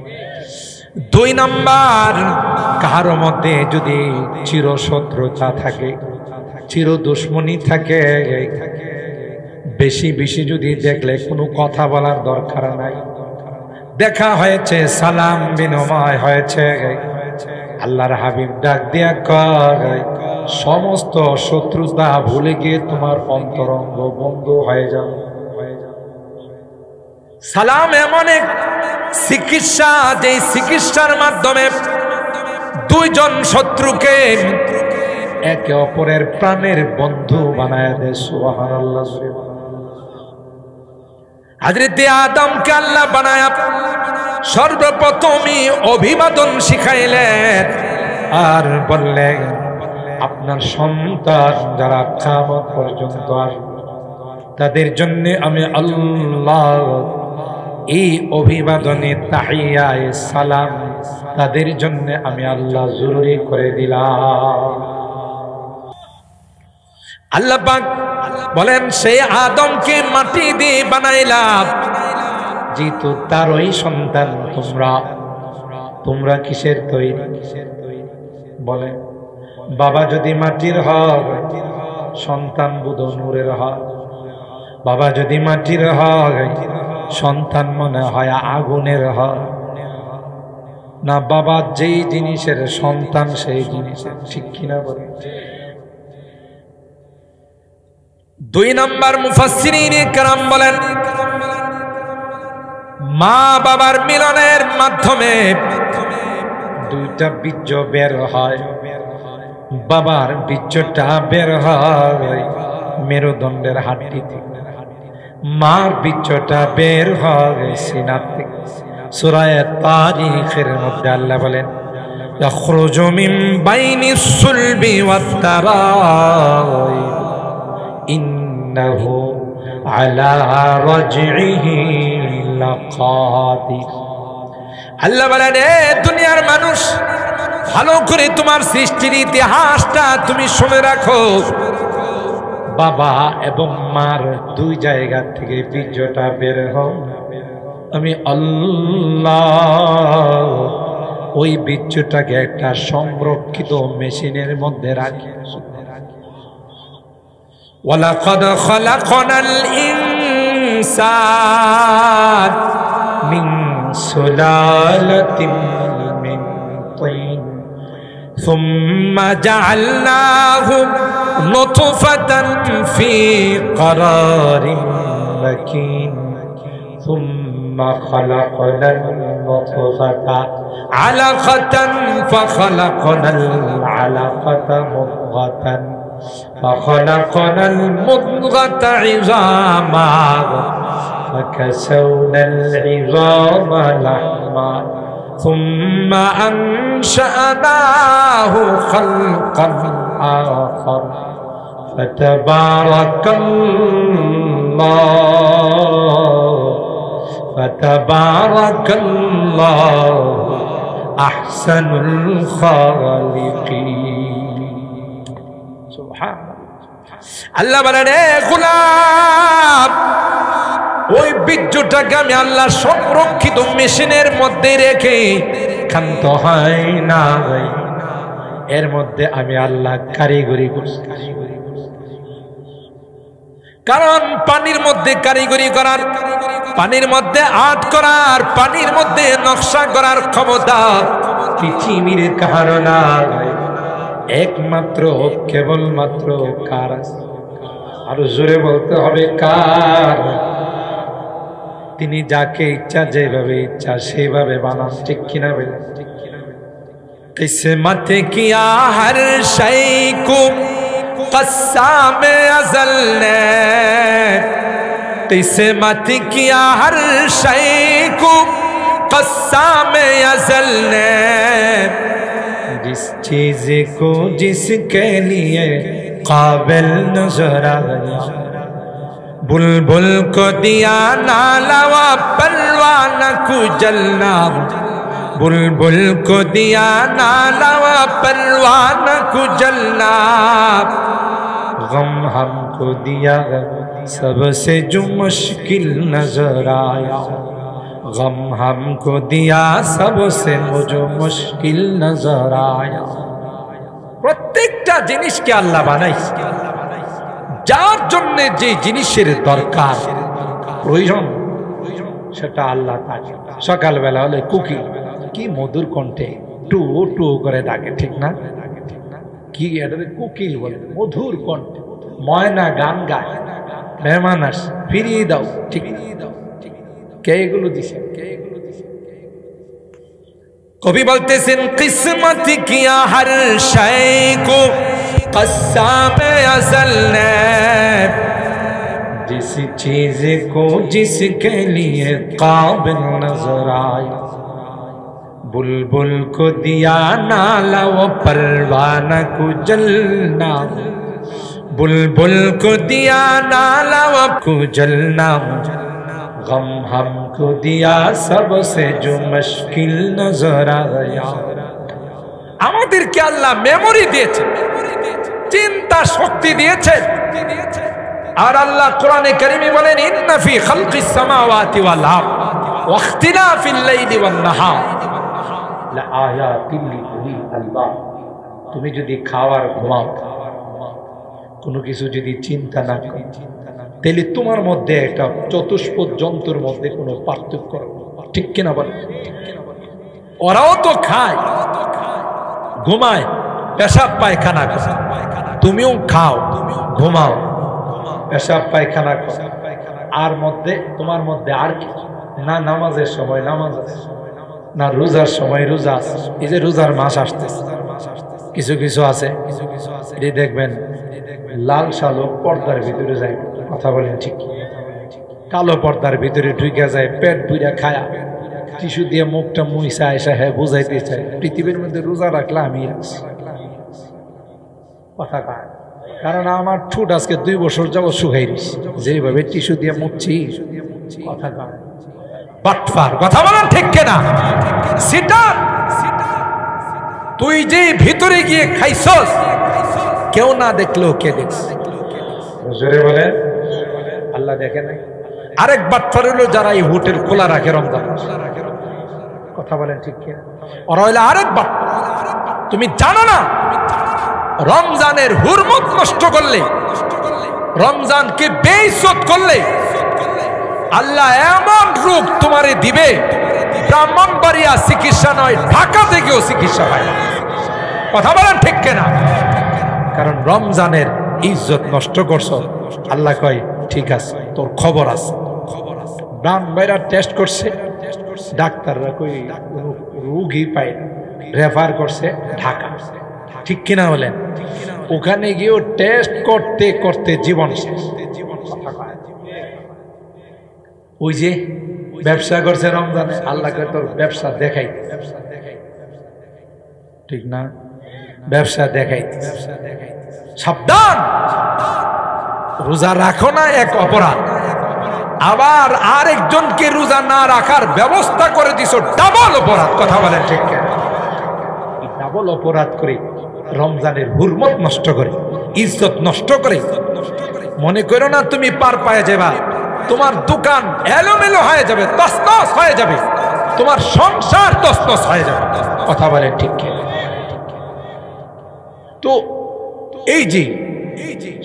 2 নাম্বার, কারো মধ্যে যদি চিরশত্রুতা থাকে, চির দুশ্মনী থাকে, বেশি বেশি যদি দেখলে কোনো কথা বলার দরকার নাই, দেখা হয়েছে, সালাম বিনিময় হয়েছে, আল্লাহর হাবিব ডাক দিয়া কয় সমস্ত শত্রুতা ভুলে গিয়ে তোমার অন্তরঙ্গ বন্ধু হয়ে যাবে। সালাম এমন এক চিকিৎসা, যে চিকিৎসার মাধ্যমে 2 জন শত্রুকে একে অপরের প্রাণের বন্ধু বানায় দেয়। সুবহানাল্লাহ। হযরত আদমকে আল্লাহ বানায়া সর্বপ্রথমই অভিবাদন শিখাইলেন আর বললেন আপনার সন্তান যারা কিয়ামত পর্যন্ত আসবে তাদের জন্য আমি আল্লাহ এই অভিবাদনে তাহিয়ায়ে সালাম তাদের জন্য আমি আল্লাহ জরুরি করে দিলাম। আল্লাহ পাক বলেন সেই আদমকে মাটি দিয়ে বানাইলাম, যেহেতু তারই সন্তান তোমরা কিসের তৈরি? বলে বাবা যদি মাটির হয় সন্তান বুধ নূরের হয়, বাবা যদি মাটির হয় সন্তান মনে হয় আগুনের হয় না। বাবা যেই জিনিসের সন্তান সেই জিনিসের, ঠিক কিনা বলে? 2 নাম্বার, মুফাসসিরিনে কেরাম বলেন মা বাবার মিলনের মাধ্যমে 2টা বীর্য বের হয়। বাবার বীর্যটা বের হয় মেরুদণ্ডের হাড্ডি থেকে, মার বীর্যটা বের হয় সিনা থেকে। সূরা তারিখের মধ্যে আল্লাহ বলেন ইয়াখরুজু মিন বাইনিস সুলবি ওয়াত তারাইব ইন্নাহু আলা রাজইহি লাকাদির। আল্লাহ বলেন এ দুনিয়ার মানুষ, ভালো করে তোমার সৃষ্টির ইতিহাসটা তুমি শুনে রাখো। বাবা এবং মার 2 জায়গা থেকে বীর্যটা বের হয়, আমি আল্লাহ ওই বীর্যটাকে একটা সংরক্ষিত মেশিনের মধ্যে রাখি। ওয়ালাকাদ খালাকনাল ইনসান মিন সুলালাতিন মিন তিন সুম্মা জাআলনাহু নুতফাতান ফি ক্বারারিন মাকিন সুম্মা খালাকনাল নুতফাতা আলাকাতান ফাখালাকনাল আলাকাতা মুদগাতান فخلقنا المضغة عظاما فكسونا العظام لحما ثم أنشأناه خلقا آخر فتبارك الله أحسن الخالقين। আল্লাহ বলেন এ গোলাম, ওই বীর্যটাকে আমি আল্লাহ সংরক্ষিত মেশিনের মধ্যে রেখে ক্ষান্ত হয় না, এর মধ্যে আমি আল্লাহ কারিগরি করছি। কারণ পানির মধ্যে কারিগরি করার, পানির মধ্যে আর্ট করার, পানির মধ্যে নকশা করার ক্ষমতা পৃথিবীর কারো নাই, একমাত্র কেবলমাত্র কার? আরো জোরে বলতে হবে কার? তিনি যাকে ইচ্ছা যেভাবে ইচ্ছা সেভাবে বানান, ঠিক কিনা বলে? কিসমত কিয়া হর শৈ কো কসামে আজল নে, কিসমত কিয়া হর শৈ কো কসামে আজল নে, जिस चीज को जिसके लिए काबिल नजर आया, बुलबुल को दिया नाला व परवाना को जलना, बुलबुल को दिया नाला व परवाना को जलना, गम हमको दिया सबसे जो मुश्किल नजर आया, गम हमको दिया सबसे मुझे मुश्किल नजर आया। প্রত্যেকটা জিনিসকে আল্লাহ বানাইছে যার জন্য যে জিনিসের দরকার প্রয়োজন সেটা আল্লাহ তাকে। সকালবেলা হলে কুকি কি মধুর কণ্ঠে টু টু করে ডাকে, ঠিক না? কি এটাকে কুকিল বলে, মধুর কণ্ঠে। ময়না গান গায়, মেহমান আস ফিরিয়ে দাও, ঠিক কে এগুলো দিছে? কবি বলতেছেন কিসমত কিয়া হর শাই কো কসাম আজল নে, जिस चीज को जिसके लिए काबिल नजर आया, बुलबुल को दिया नाला वो परवाना को जलना, बुलबुल को दिया नाला वो को जलना, गम हमको दिया सबसे जो मुश्किल नजर आया। আমাদেরকে আল্লাহ মেমোরি দিয়েছে, চিন্তা শক্তি দিয়েছে। আর আল্লাহ কোরআনে কারীমে বলেন ইন্না ফি খালকিস সামাওয়াতি ওয়াল আরদ ওয়া ইখতিলাফিল লাইলি ওয়ান নাহার লা আয়াতিল লিউলিল আলবাব। তুমি যদি খাওয়ার ঘুমাও, কোনো কিছু যদি চিন্তা না করো, তাহলে তোমার মধ্যে একটা চতুষ্পদ জন্তুর মধ্যে কোনো পার্থক্য, ঠিক কিনা বলেন? ওরাও তো খায়, ঘুমায়, পেশাব পায়খানা করে, তুমিও খাও, ঘুমাও, পেশাব পায়খানা করো, আর মধ্যে তোমার মধ্যে আর কি? না নামাজের সময় নামাজ আছে, না রোজার সময় রোজা আছে। এই যে রোজার মাস আসতেছে, কিছু কিছু আছে এই দেখবেন লাল শালক পর্দার ভিতরে যায়, কথা বলেন ঠিক? কালো পর্দার ভিতরে ঢুকে যায়, পেট বুইরা খায়া টিস্যু দিয়ে মুখটা মুইসা এসে হ্যাঁ বুঝাইতে চায় পৃথিবীর মধ্যে রোজা রাখলে আমি রাখছি, কথা কয়। কারণ আমার ঠোঁট আজকে 2 বছর যাবত শুকাই দিছি, যেভাবে টিস্যু দিয়ে মুছছি, কথা কয়। বাটফার, কথা বলেন ঠিক কিনা? সেটা তুই যে ভিতরে গিয়ে খাইছস, কেউ না দেখলো কে দেখছে? জোরে বলেন, আল্লাহ দেখে নাই? আরেক বাটফার হলো যারা এই হোটেল খোলা রাখে রমজান, কথা বলেন ঠিক কিনা? ওরা হইলো আরেক বাটফার। তুমি জানো না রমজানের হুরমত নষ্ট করলে, রমজানকে বেইজ্জত করলে আল্লাহ এমন রোগ তোমারে দিবে, ব্রাহ্মণবাড়িয়া চিকিৎসা নয়, ঢাকা থেকেও চিকিৎসা পায়। কথা বলেন ঠিক কিনা? কারণ রমজানের ইজ্জত নষ্ট করছো। আল্লাহ কয় ঠিক আছে, তোর খবর আছে। ব্রাহ্মণবাড়িয়া টেস্ট করছে, ডাক্তাররা কই রোগী পায় না, রেফার করছে ঢাকা, ঠিক কিনা বলেন? ওখানে গিয়েও টেস্ট করতে করতে জীবন শেষ। ওই যে ব্যবসা করছে রমজানে, আল্লাহকে তোর ব্যবসা দেখাই, ঠিক না? ব্যবসা দেখাই, সাবধান, রোজা রাখো না এক অপরাধ, আবার আরেকজনকে রোজা না রাখার ব্যবস্থা করে দিছো, ডাবল অপরাধ। কথা বলেন ঠিক কিনা? ডাবল অপরাধ করে রমজানের হুরমত নষ্ট করে, ইজ্জত নষ্ট করে। মনে করো না তুমি পার পায়ে যাবা, তোমার দোকান এলোমেলো হয়ে যাবে, তছনছ হয়ে যাবে, তোমার সংসার তছনছ হয়ে যাবে। কথা বলেন ঠিক কিনা? তো এই যে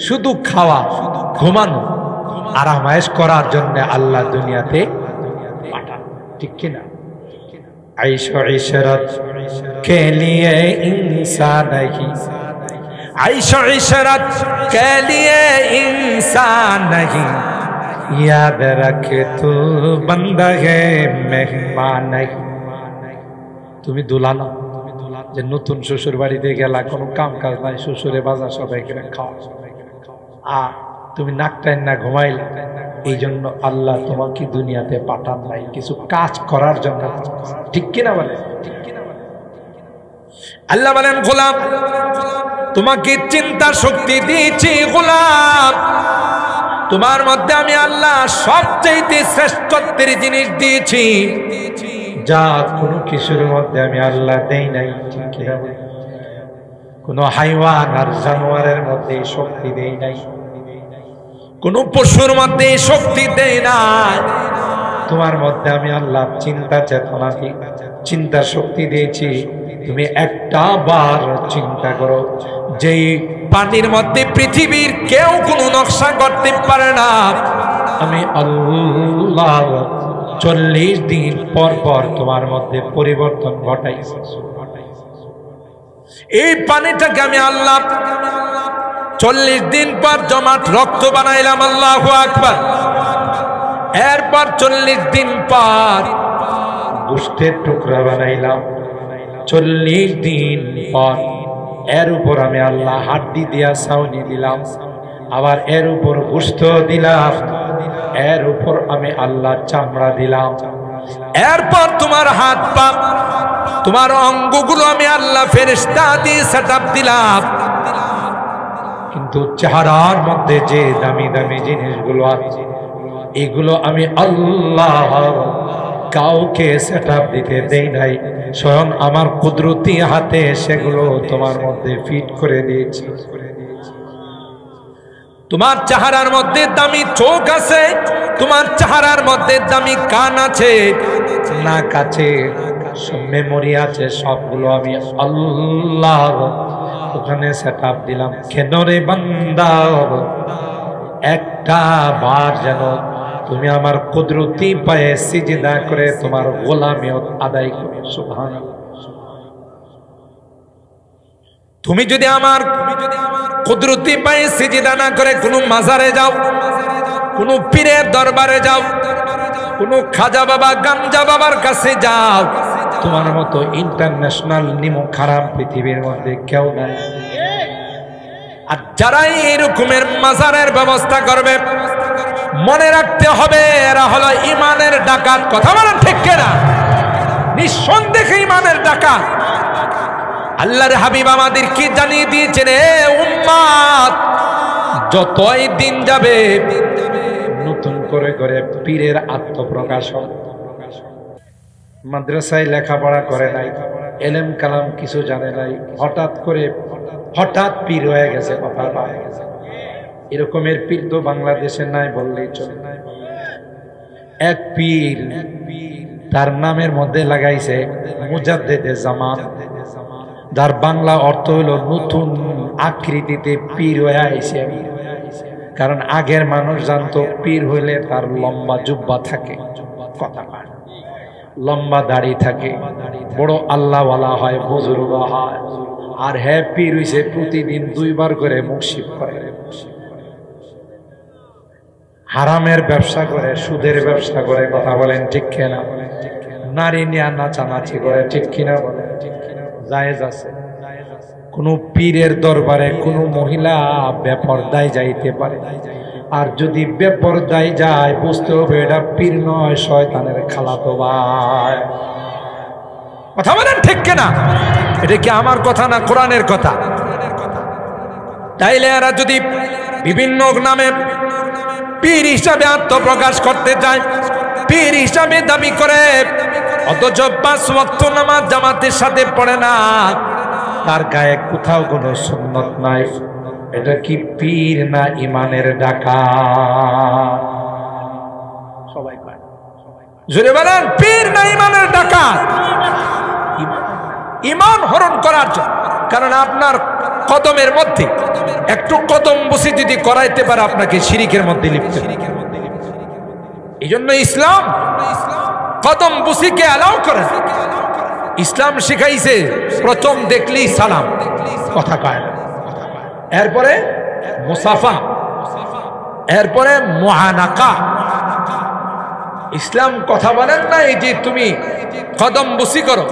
শুধু খাওয়া, ঘুমানো, আরামায়েশ করার জন্য আল্লাহ দুনিয়াতে পাঠান, ঠিক কিনা? আইশো ইশরাত কে লিয়ে ইনসান नहीं, आइशो इशरत के लिए इंसान नहीं, याद रख तू बंदा है मेहमान नहीं। তুমি দুলানা যে নতুন শ্বশুর বাড়িতে গেলা, কোনো কাম কাজ নাই, শ্বশুরে বাজার সবাই করে খাওয়া, আর তুমি নাক টাইন না ঘুমাইলা। এই জন্য আল্লাহ তোমাকে দুনিয়াতে পাঠান নাই, কিছু কাজ করার জন্য, ঠিক কিনা বলে? আল্লাহ বলেন গোলাম তোমাকে চিন্তা শক্তি দিয়েছি গোলাম, তোমার মধ্যে আমি আল্লাহ সবচেয়ে শ্রেষ্ঠত্বের জিনিস দিয়েছি, যা কোনো কিছুর মধ্যে আমি আল্লাহ দেই নাই, ঠিক কিনা? কোনো হাইওয়ান আর জানোয়ারের মধ্যে শক্তি দেই নাই, কোন পশুর মধ্যে শক্তি দেয় নাই। তোমার মধ্যে আমি আল্লাহ চিন্তা চেতনা দিই, চিন্তা শক্তি দিয়েছি। তুমি একটা বার চিন্তা করো, যেই পানির মধ্যে পৃথিবীর কেউ কোনো নকশা করতে পারে না, আমি আল্লাহ 40 দিন পর পর তোমার মধ্যে পরিবর্তন ঘটাইছি। এই পানিটাকে আমি আল্লাহ 40 দিন পর জমাট রক্ত বানাইলাম, আল্লাহু আকবার। এরপর 40 দিন পর গোশতের টুকরা বানাইলাম। 40 দিন পর এর উপর আমি আল্লাহ হাড্ডি দিয়া ছাউনি দিলাম, আবার এর উপর গোশত দিলাম, এর উপর আমি আল্লাহ চামড়া দিলাম। এরপর তোমার হাত পা, তোমার অঙ্গগুলো আমি আল্লাহ ফেরেশতা দিয়ে সেটআপ দিলাম। কিন্তু চেহারার মধ্যে যে দামি দামি জিনিসগুলো আছে, এগুলো আমি আল্লাহ কাউকে সেটআপ দিতে দেই নাই, স্বয়ং আমার কুদরতি হাতে সেগুলো তোমার মধ্যে ফিট করে দিয়েছি। তোমার চেহারার মধ্যে দামি চোখ আছে, তোমার চেহারার মধ্যে দামি কান আছে, নাক আছে, মেমোরি আছে, সবগুলো আমি আল্লাহ ওখানে সেটআপ দিলাম। কেন রে বান্দা, একটা বার যেন তুমি আমার কুদরতি পায়ে সিজদা করে তোমার গোলামিয়ত আদায় করো। সুবহানাল্লাহ। তুমি যদি আমার কুদরতি পায়ে সিজদা না করে কোনো মাজারে যাও, কোনো পীরের দরবারে যাও, কোনো খাজা বাবা গামজা বাবার কাছে যাও, তোমার মতো ইন্টারন্যাশনাল নিমো খারাপ পৃথিবীর মধ্যে কেউ নাই। আর যারাই এরকমের মাজারের ব্যবস্থা করবে, মনে রাখতে হবে এরা হলো ইমানের ডাকাত। কথা বলেন ঠিক কিনা? নিঃসন্দেহে ইমানের ডাকাত। আল্লাহর হাবিব আমাদের কি জানিয়ে দিয়েছেন, এ উম্মাত, যতই দিন যাবে নতুন করে করে পীরের আত্মপ্রকাশন। মাদ্রাসায় লেখাপড়া করে নাই, এলেম কালাম কিছু জানে নাই, হঠাৎ পীর হয়ে গেছে, কথা পায় গেছে। এরকমের পীর তো বাংলাদেশে নাই বললেই চলে। এক পীর তার নামের মধ্যে লাগাইছে মুজাদ্দেদে জামান, যার বাংলা অর্থ হলো নতুন আকৃতিতে পীর হয়ে আইছে। কারণ আগের মানুষ জানতো পীর হইলে তার লম্বা জুব্বা থাকে, কথা পায়, লম্বা দাড়ি থাকে, বড় আল্লাহওয়ালা হয়, বুজুর্গ হয়। আর হ্যাঁ, পীর হইছে প্রতিদিন 2 বার করে মুখশিফ করে, হারামের ব্যবসা করে, সুদের ব্যবসা করে। কথা বলেন ঠিক কিনা? নারী নিয়ে নাচানাচি করে, ঠিক কিনা বলেন? জায়েজ আছে? কোন পীরের দরবারে কোন মহিলা বেপরদায় যাইতে পারে, আর যদি বেপরদায় যায় বুঝতে হবে এটা পীর নয়, শয়তানের খালাতো ভাই। কথা বলেন ঠিক কিনা? এটা কি আমার কথা না কোরআনের কথা? তাইলে এরা যদি বিভিন্ন নামে পীর হিসাবে আত্মপ্রকাশ করতে চায়, পীর হিসাবে দাবি করে, অথচ 5 ওয়াক্ত নামাজ জামাতের সাথে পড়ে না, তার গায়ে কোথাও কোনো সুন্নত নাই, এটা কি পীর না ইমানের ডাকাত? সবাই কয়, জোরে বলেন, পীর না ইমানের ডাকাত? ইমান হরণ করার জন্য। কারণ আপনার কদমের মধ্যে একটু কদম বসি যদি করাইতে পারে, আপনাকে শিরিকের মধ্যে লিপ্ত। এই জন্য ইসলাম কদম বসিকে অ্যালাউ করে। ইসলাম শিখাইছে প্রথম দেখলি সালাম, কথা কয়, এরপরে মুসাফা, এরপরে মুআনাকা। ইসলাম কথা বলেন না এই যে তুমি কদম বসি করো,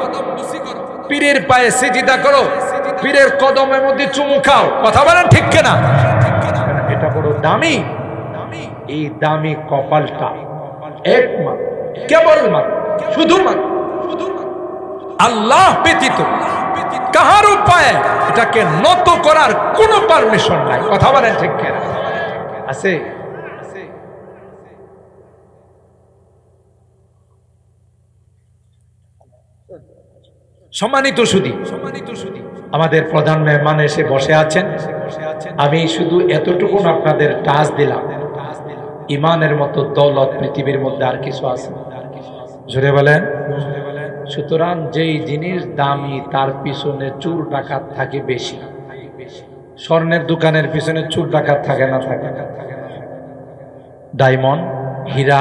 পীরের পায়ে সিজদা করো, পীরের কদমের মধ্যে চুমু খাও। কথা বলেন ঠিক কিনা? এটা বড় দামি। এই দামি কপালটা একমাত্র, কেবলমাত্র, শুধুমাত্র আল্লাহ ব্যতীত কাহার উপায়ে এটাকে নত করার কোনো পারমিশন নাই। কথা বলেন ঠিক কিনা? আছে? সম্মানিত সুধী, আমাদের প্রধান মেহমান এসে বসে আছেন। আমি শুধু এতটুকু আপনাদের টাচ দিলাম, ইমানের মতো দৌলত পৃথিবীর মধ্যে আর কিছু আছে? জোরে বলেন। সুতরাং যেই জিনিস দামি তার পিছনে চোর ডাকাত থাকে বেশি। স্বর্ণের দোকানের পিছনে চোর ডাকাত থাকে না? থাকে। ডায়মন্ড, হীরা,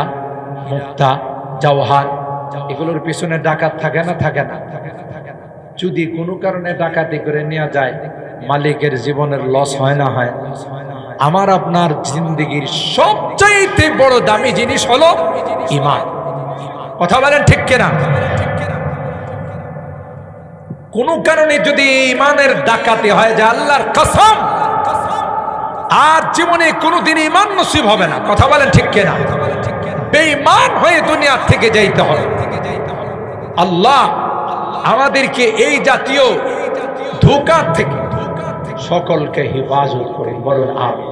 মুক্তা, জওহার এগুলোর পিছনে ডাকাত থাকে না? থাকে না। যদি কোনো কারণে ডাকাতি করে নেওয়া যায়, মালিকের জীবনের লস হয় না? হয়। আমার আপনার জিন্দেগির সবচাইতে বড় দামি জিনিস হলো ঈমান। কথা বলেন ঠিক কিনা? কোন কারণে যদি ঈমানের ডাকাতি হয় যায়, আল্লাহর কসম আর জীবনে কোনোদিন ঈমান নসিব হবে না। কথা বলেন ঠিক কিনা? বেঈমান হয়ে দুনিয়া থেকে যাইতে হবে। আল্লাহ আমাদেরকে এই জাতীয় ধোঁকা থেকে সকলকে হেফাজত করে বলুন আমিন।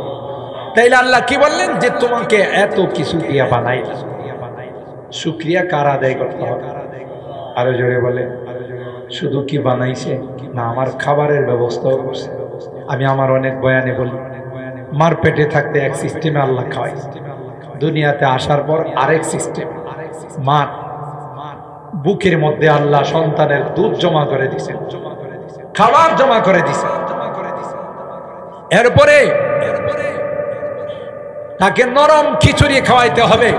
তাইলে আল্লাহ কি বললেন? যে তোমাকে এত কিছু দিয়া বানাইলাম, শুকরিয়া কার আদায় করতে হবে? আরো জোরে বলে। শুধু কি বানাইছে না, আমার খাবারের ব্যবস্থাও করছে। আমি আমার অনেক বয়ানে বলি, মার পেটে থাকতে এক সিস্টেমে আল্লাহ খাওয়াই, দুনিয়াতে আসার পর আরেক সিস্টেম। মার বুকের মধ্যে আল্লাহ সন্তানের দুধ জমা করে দিছেন, খাবার জমা করে দিছেন। এরপরে তাকে নরম খিচুড়ি খাওয়াইতে হবে।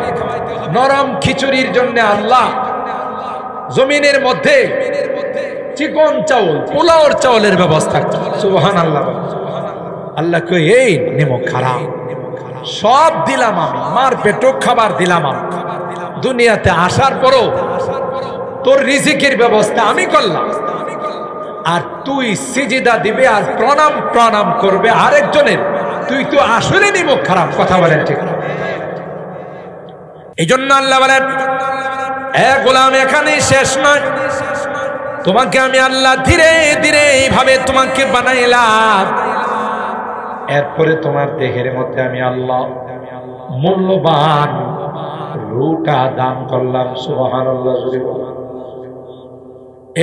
নরম খিচুড়ির জন্য আল্লাহ জমিনের মধ্যে চিকন চাউল, পোলাওর চাউলের ব্যবস্থা। সুবহানাল্লাহ। আল্লাহ কই এই নেমো খারাপ সব দিলাম আমি, মার পেটও খাবার দিলাম আমি, দুনিয়াতে আসার পরও তোর রিজিকের ব্যবস্থা আমি করলাম, আর তুই সিজদা দিবে আর প্রণাম করবে আরেকজনের, তুই তো আসলে নিমুখ খারাপ। কথা বলেন ঠিক? এই জন্য আল্লাহ বলেন, এ গোলাম এখানেই শেষ নয়, তোমাকে আমি আল্লাহ ধীরে ধীরে এইভাবে তোমাকে বানাইলাম। এরপরে তোমার দেহের মধ্যে আমি আল্লাহ মূল্যবান রূহটা দান করলাম। সুবহানাল্লাহ।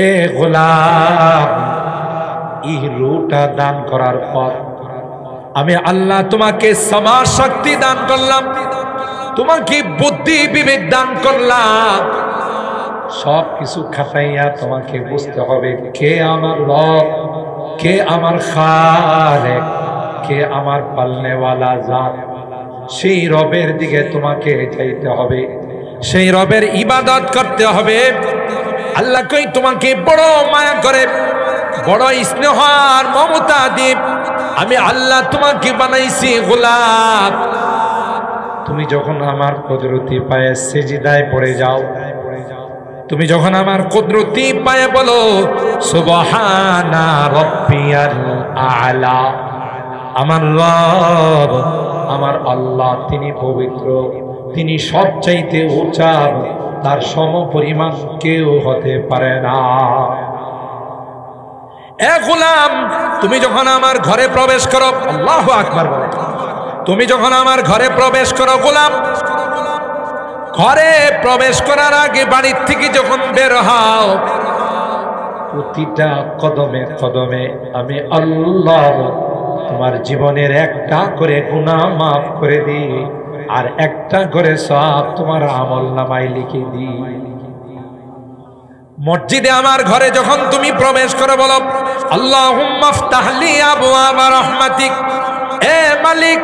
এ গোলাম, এই রূহটা দান করার পর আমি আল্লাহ তোমাকে সমাজ শক্তি দান করলাম, তোমাকে বুদ্ধি বিবেক দান করলাম। সব কিছু খাটাইয়া তোমাকে বুঝতে হবে কে আমার রব, কে আমার খালেক, কে আমার পালনেওয়ালা জাত। সেই রবের দিকে তোমাকে যাইতে হবে, সেই রবের ইবাদত করতে হবে। আল্লাহ কই তোমাকে বড় মায়া করে, বড় স্নেহ আর মমতা দিয়ে আমি আল্লাহ তোমাকে বানাইছি গোলাম। তুমি যখন আমার কুদরতি পায়ে সিজদায় পড়ে যাও, তুমি যখন আমার কুদরতি পায়ে বলো সুবহানা রাব্বিয়াল আ'লা, আমার রব, আমার আল্লাহ তিনি পবিত্র, তিনি সবচাইতে উঁচা, তার সমপরিমাণ কেউ হতে পারে না। এ গোলাম, তুমি যখন আমার ঘরে প্রবেশ করো, আল্লাহু আকবার বলো, তুমি যখন আমার ঘরে প্রবেশ করো গোলাম, ঘরে প্রবেশ করার আগে বাড়ির থেকে যখন বের হও, প্রতিটা কদমে কদমে আমি আল্লাহ তোমার জীবনের একটা করে গুনাহ মাফ করে দিই, আর একটা করে সওয়াব তোমার আমলনামায় লিখে দিই। মসজিদে আমার ঘরে যখন তুমি প্রবেশ করো, বলো আল্লাহুম্মা ইফতাহ লি আবওয়াবা রাহমাতিক, এ মালিক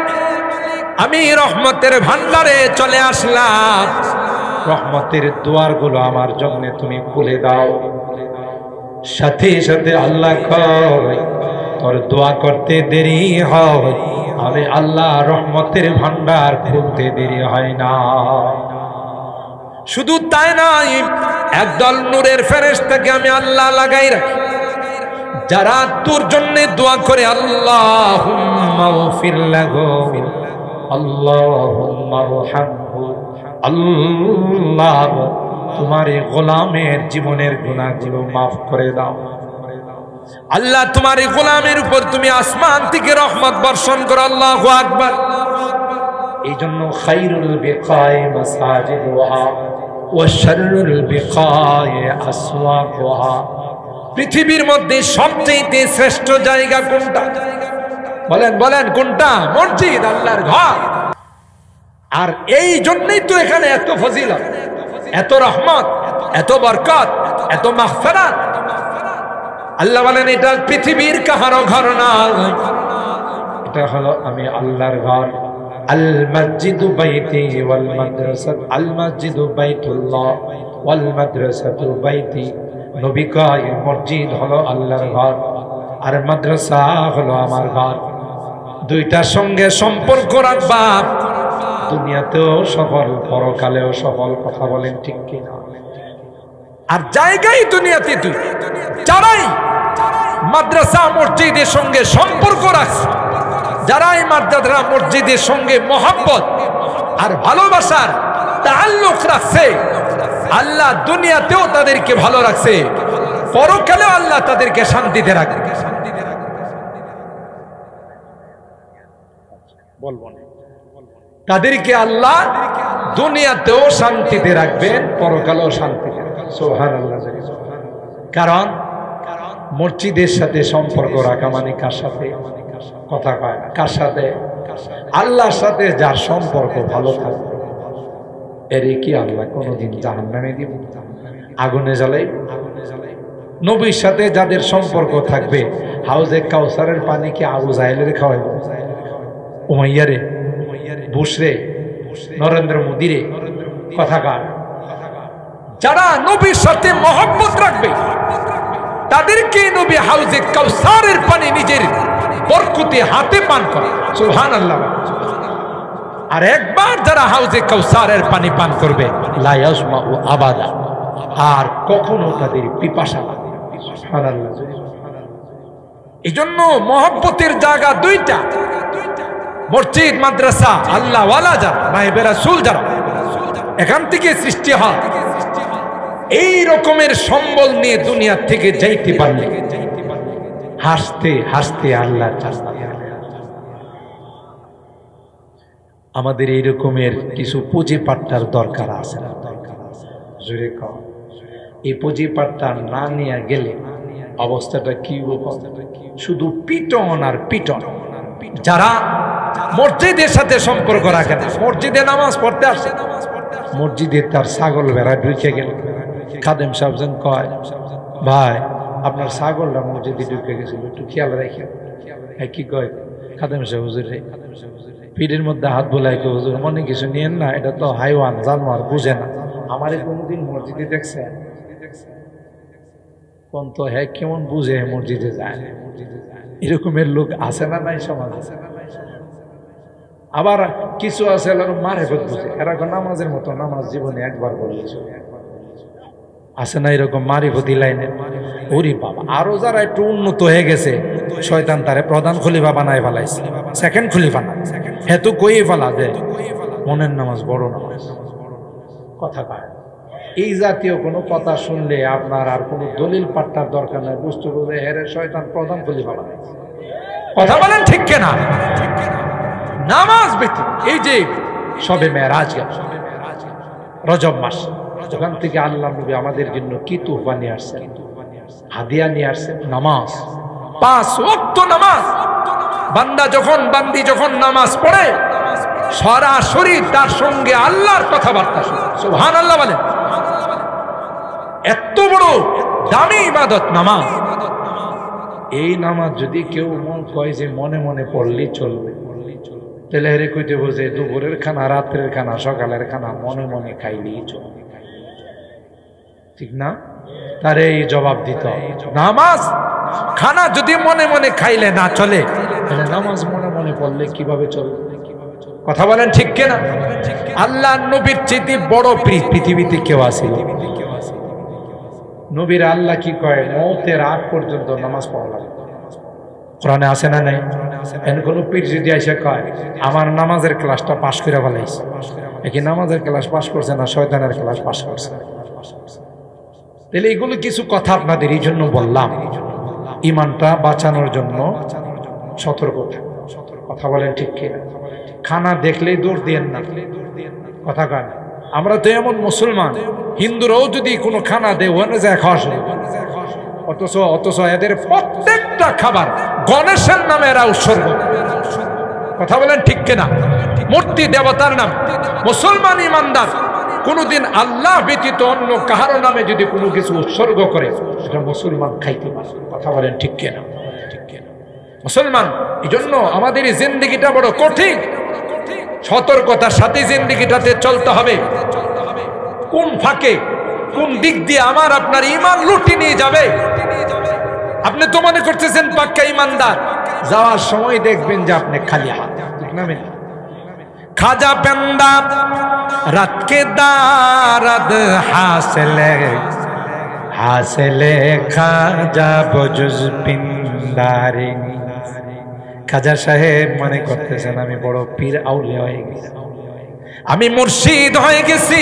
আমি রহমতের ভান্ডারে চলে আসলাম, রহমতের দুয়ারগুলো আমার জন্য তুমি খুলে দাও। সাথে সাথে আল্লাহ কয় তোর দোয়া করতে দেরি হয়, আমি আল্লাহ রহমতের ভান্ডার খুলতে দেরি হয় না। শুধু তাই নয়, একদল নূরের ফেরেশতাকে আমি আল্লাহ লাগাই রাখি, যারা তোর জন্য দোয়া করে আল্লাহুম্মা গফির লাহু, আল্লাহুম্মা রহমহু, আল্লাহ তোমার এই গোলামের জীবনের গুনাহগুলো মাফ করে দাও। আল্লাহ তোমার এই গোলামের উপর তুমি আসমান থেকে রহমত বর্ষণ করো। আল্লাহু আকবার। এই জন্য খায়রুল বিকায়ে মাসাজিদুহা ওয়া শাররুল বিকায়ে আসওয়াকুহা, পৃথিবীর মধ্যে সবচেয়ে শ্রেষ্ঠ জায়গা কোনটা? বলেন বলেন কোনটা? মসজিদ, আল্লাহর ঘর। আর এই জন্যই তো এখানে এত ফজিলত, এত রহমত, এত বরকত, এত মাগফিরাত। আল্লাহ বলেন এটা পৃথিবীর কাহারও ঘর না, এটা হলো আমি আল্লাহর ঘর। আল মসজিদু বাইতি ওয়াল মাদ্রাসাতু, আল মসজিদু বাইতুল্লাহ ওয়াল মাদ্রাসাতু বাইতি। নবী কয় মসজিদ হলো আল্লাহর ঘর আর মাদ্রাসা হলো আমার ঘর। দুইটার সঙ্গে সম্পর্ক রাখবা, দুনিয়াতেও সফল, পরকালেও সফল। কথা বলেন ঠিক কিনা? আর জায়গায় দুনিয়াতে তুই যারাই মাদ্রাসা মসজিদের সঙ্গে সম্পর্ক রাখছে, যারাই মাদ্রাসা মসজিদের সঙ্গে মহব্বত আর ভালোবাসার তাআল্লুক রাখছে, আল্লাহ দুনিয়াতেও তাদেরকে ভালো রাখছে, পরকালেও আল্লাহ তাদেরকে শান্তিতে রাখবে। বলবো না, তাদেরকে আল্লাহ দুনিয়াতেও শান্তিতে রাখবেন, পরকালেও শান্তিতে রাখবেন। সুবহানাল্লাহ। কারণ মসজিদের সাথে সম্পর্ক রাখা মানে কার সাথে? কথা কয় না, কার সাথে? আল্লাহর সাথে যার সম্পর্ক ভালো থাকবে, এরে কি আল্লাহ কোনোদিন জাহান্নামে দিব? আগুনে জ্বালাই? নবীর সাথে যাদের সম্পর্ক থাকবে, হাউজে কাউসারের পানি কি আবু জাহেলের খাওয়াইব? উমাইয়ারে, বুশরে, নরেন্দ্র মোদীরে? কথা কার? যারা নবীর সাথে মহব্বত রাখবে তাদেরকে নবী হাউজে কাউসারের পানি নিজের বরকতে হাতে পান করে। সুবহানাল্লাহ। আর একবার যারা হাউজে কাউসারের পানি পান করবে, লা ইয়াজমাউ আবাদা, আর কখনো তাদের পিপাসা লাগবে না। সুবহানাল্লাহ। এজন্য মহব্বতের জায়গা দুইটা, মসজিদ মাদ্রাসা, আল্লাহ ওয়ালা যারা, নায়েবে রাসূল যারা, এখান থেকে সৃষ্টি হয়। এই রকমের সম্বল নিয়ে দুনিয়া থেকে যাইতে পারলে হাসতে হাসতে আল্লাহ। আমাদের এই রকমের কিছু পুঁজি পাট্টার দরকার আছে না? জোরে কও। এই পুঁজি পাট্টা না নিয়ে গেলে অবস্থাটা কি হবে? শুধু পিটন আর পিটন। যারা মসজিদের সাথে সম্পর্ক রাখে না, মসজিদে নামাজ পড়তে আসে, মসজিদে তার ছাগল ভেড়া ঢুকে গেল, খাদেম সাহেব কয়, ভাই আপনার ছাগলটা মসজিদে ঢুকে গেছিল, একটু খেয়াল রাখেন। কি কয় খাদেম সাহেব? হুজুর রে, পিঠের মধ্যে হাত বোলাই, হুজুর মনে কিছু নিয়েন না, এটা তো হাইওয়ান জানোয়ার, বুঝে না। আমার কোনদিন মসজিদে দেখছে কোন তো? হ্যাঁ, কেমন বুঝে মসজিদে যায়? এরকমের লোক আছে না নাই সমাজে? আবার কিছু আছে মারেফত বুঝে, এরা নামাজের মতো নামাজ জীবনে একবার বলেছ, আছে না এরকম মারিফতি লাইনে? ওরে বাবা, আরো যারা একটু উন্নত হয়ে গেছে, শয়তান তারে প্রধান খলিফা বানায় ফেলাইছে, সেকেন্ড খলিফা না, হেতু কই ফেলা দে মনের নামাজ বড় নামাজ। কথা কয় এই জাতীয় কোনো কথা শুনলে আপনার আর কোনো দলিল পাট্টার দরকার নাই, বুঝতে বুঝে হেরে শয়তান প্রধান খলিফা বানাইছে। কথা বলেন ঠিক কিনা? নামাজ ব্যতীত এই যে সবে মেরাজ গেল, রজব মাস, ওখান থেকে আল্লাহ নবী আমাদের জন্য কি তোহফা নিয়ে আসছেন? হাদিয়া নিয়ে আসছেন নামাজ। 5 ওয়াক্ত নামাজ। বান্দি যখন নামাজ পড়ে, সরাসরি তার সঙ্গে আল্লাহর কথাবার্তা শুনে। সুবহানাল্লাহ বলেন। এত বড় দামি ইবাদত নামাজ। এই নামাজ যদি কেউ কয় যে মনে মনে পড়লেই চলবে, তাহলে হেরে কইতে বোঝে দুপুরের খানা, রাত্রের খানা, সকালের খানা মনে মনে খাইলেই চলবে, ঠিক না? তারে এই জবাব দিত, নামাজ খানা যদি মনে মনে খাইলে না চলে, তাহলে নামাজ মনে মনে পড়লে কিভাবে চলবে? কথা বলেন ঠিক কিনা? আল্লাহ নবীর চেয়ে বড় পৃথিবীতে কেউ আছে? নবীর আল্লাহ কি কয়? মওতের আগ পর্যন্ত নামাজ পড়া লাগবে। কোরআনে আছে না নাই? এন কোন পীর যদি এসে কয় আমার নামাজের ক্লাসটা পাশ করে ফেলাইছে, কি নামাজের ক্লাস পাশ করছে না শয়তানের ক্লাস পাশ করছে? তাহলে এগুলো কিছু কথা আপনাদের এই জন্য বললাম, ইমানটা বাঁচানোর জন্য সতর্ক থাকুন। কথা বলেন ঠিক কিনা? খানা দেখলেই দৌড় দিয়েন না। কথা কান, আমরা তো এমন মুসলমান, হিন্দুরাও যদি কোনো খানা দেয় ওখানে যায় খাওয়া শুরু, অথচ এদের প্রত্যেকটা খাবার গণেশের নামে এরা উৎসর্গ। কথা বলেন ঠিক কিনা? মূর্তি দেবতার নাম। মুসলমান ইমানদার কোনদিন আল্লাহ ব্যতীত অন্য কাহারো নামে যদি কোনো কিছু উৎসর্গ করে সেটা মুসলমান খাইতে পারে। কথা বলেন ঠিক কিনা? মুসলমান, এই জন্য আমাদের এই জিন্দেগিটা বড় কঠিন। সতর্কতার সাথে জিন্দেগিটাতে চলতে হবে। কোন ফাঁকে কোন দিক দিয়ে আমার আপনার ইমান লুটি নিয়ে যাবে। আপনি তো মনে করতেছেন পাক্কা ইমানদার, যাওয়ার সময় দেখবেন যে আপনি খালি হাত। ঠিক না? খাজা পেন্দা রাত কে দারদ হাসলে হাসলে খাজা বজুজ পিন্দারি। খাজা সাহেব মনে করতেছেন আমি বড় পীর আউলিয়া হয়ে গেছি, আমি মুর্শিদ হয়ে গেছি,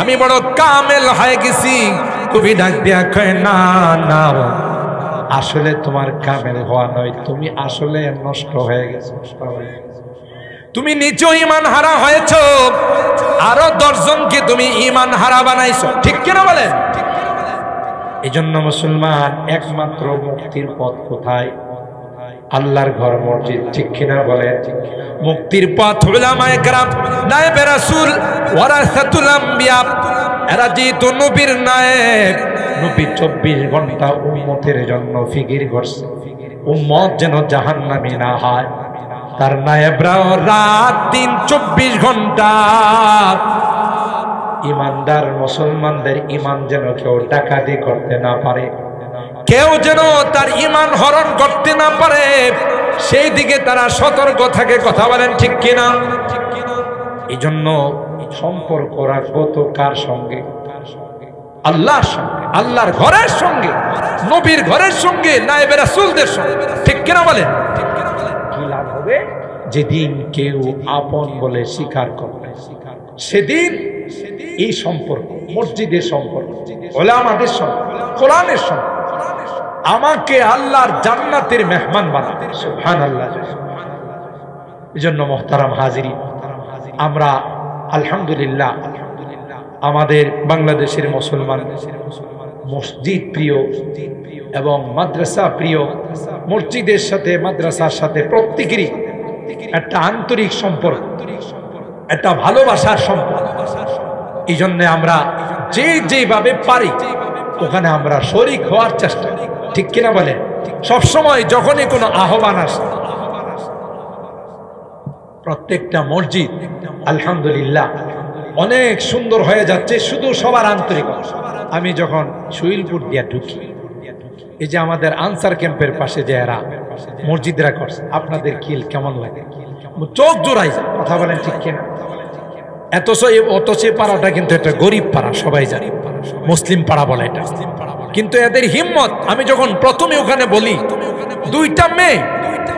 আমি বড় কামেল হয়ে গেছি। কবি ডাক দিয়া কয় না না, আসলে তোমার কামেল হওয়া নয়, তুমি আসলে নষ্ট হয়ে গেছো। তুমি নিজেও ইমান হারা হয়েছো, আরো 10 জনকে তুমি ইমান হারা বানাইছো। ঠিক কিনা বলেন? এই জন্য মুসলমান একমাত্র মুক্তির পথ কোথায়? আল্লাহর ঘর মসজিদ। ঠিক কিনা বলেন? মুক্তির পথ উলামায়ে কেরাম, নায়েবে রাসূল, ওয়ারাসাতুল আম্বিয়া, এরা যেহেতু নবীর নায়েব, নবী 24 ঘন্টা উম্মতের জন্য ফিকির করছে উম্মত যেন জাহান্নামী না হয়। তার নায়েবরাও রাত দিন 24 ঘন্টা ইমানদার মুসলমানদের ইমান যেন কেউ ডাকাতি করতে না পারে, কেউ যেন তার ইমান হরণ করতে না পারে, সেই দিকে তারা সতর্ক থাকে। কথা বলেন ঠিক কিনা? এই জন্য সম্পর্ক রাখবো তো কার সঙ্গে? আল্লাহর সঙ্গে, আল্লাহর ঘরের সঙ্গে, নবীর ঘরের সঙ্গে, নায়েবে রাসূলদের সঙ্গে। ঠিক কিনা বলেন? কি লাভ হবে? যেদিন কেউ আপন বলে স্বীকার করবে, সেদিন এই সম্পর্ক, মসজিদের সম্পর্ক, উলামাদের সম্পর্ক, কোরআনের সম্পর্ক আমাকে আল্লাহর জান্নাতের মেহমান বানাবে। সুবহানাল্লাহ। এজন্য মুহতারাম হাজিরিন, আমরা আলহামদুলিল্লাহ আমাদের বাংলাদেশের মুসলমান মসজিদ প্রিয় এবং মাদ্রাসা প্রিয়। মসজিদের সাথে মাদ্রাসার সাথে প্রত্যেকেরই একটা আন্তরিক সম্পর্ক, একটা ভালোবাসার সম্পর্ক। এই জন্য আমরা যেভাবে পারি ওখানে আমরা শরীক হওয়ার চেষ্টা। ঠিক কিনা বলেন? সবসময় যখনই কোনো আহ্বান আসে, প্রত্যেকটা মসজিদ আলহামদুলিল্লাহ অনেক সুন্দর হয়ে যাচ্ছে, শুধু সবার আন্তরিকতা। আমি যখন সুইলপুর দিয়া ঢুকি, এই যে আমাদের আনসার ক্যাম্পের পাশে যে এরা মসজিদরা করছে, আপনাদের কিল কেমন লাগে? চোখ জোড়াই। কথা বলেন ঠিক কিনা? অথচ পাড়াটা কিন্তু একটা গরিব পাড়া, সবাই জানে, মুসলিম পাড়া বলে এটা। কিন্তু এদের হিম্মত, আমি যখন প্রথমে ওখানে বলি 2টা মেয়ে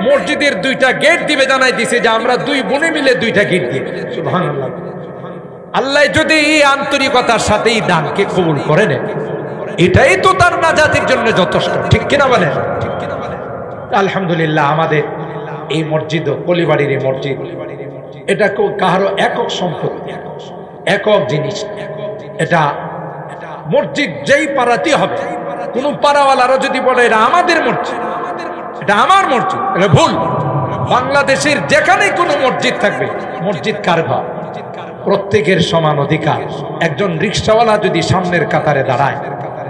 মসজিদের 2টা গেট দিবে, জানাই দিছে যে আমরা 2 বোনে মিলে 2টা গেট দিই। সুবহানাল্লাহ। আল্লাহ যদি এই আন্তরিকতার সাথে এই দানকে কবুল করে নেন, এটাই তো তার নাজাতের জন্য যথেষ্ট। ঠিক কিনা বলেন? আলহামদুলিল্লাহ আমাদের এই মসজিদ, কলিবাড়ির এই মসজিদ, এটা কাহারো একক সম্পত্তি, একক জিনিস। এটা মসজিদ যেই পাড়াতেই হবে, কোন পাড়াওয়ালারও যদি বলে এটা আমাদের মসজিদ, এটা আমার মসজিদ, এটা ভুল। বাংলাদেশের যেখানে কোনো মসজিদ থাকবে, মসজিদ কার ঘর? প্রত্যেকের সমান অধিকার। একজন রিকশাওয়ালা যদি সামনের কাতারে দাঁড়ায়,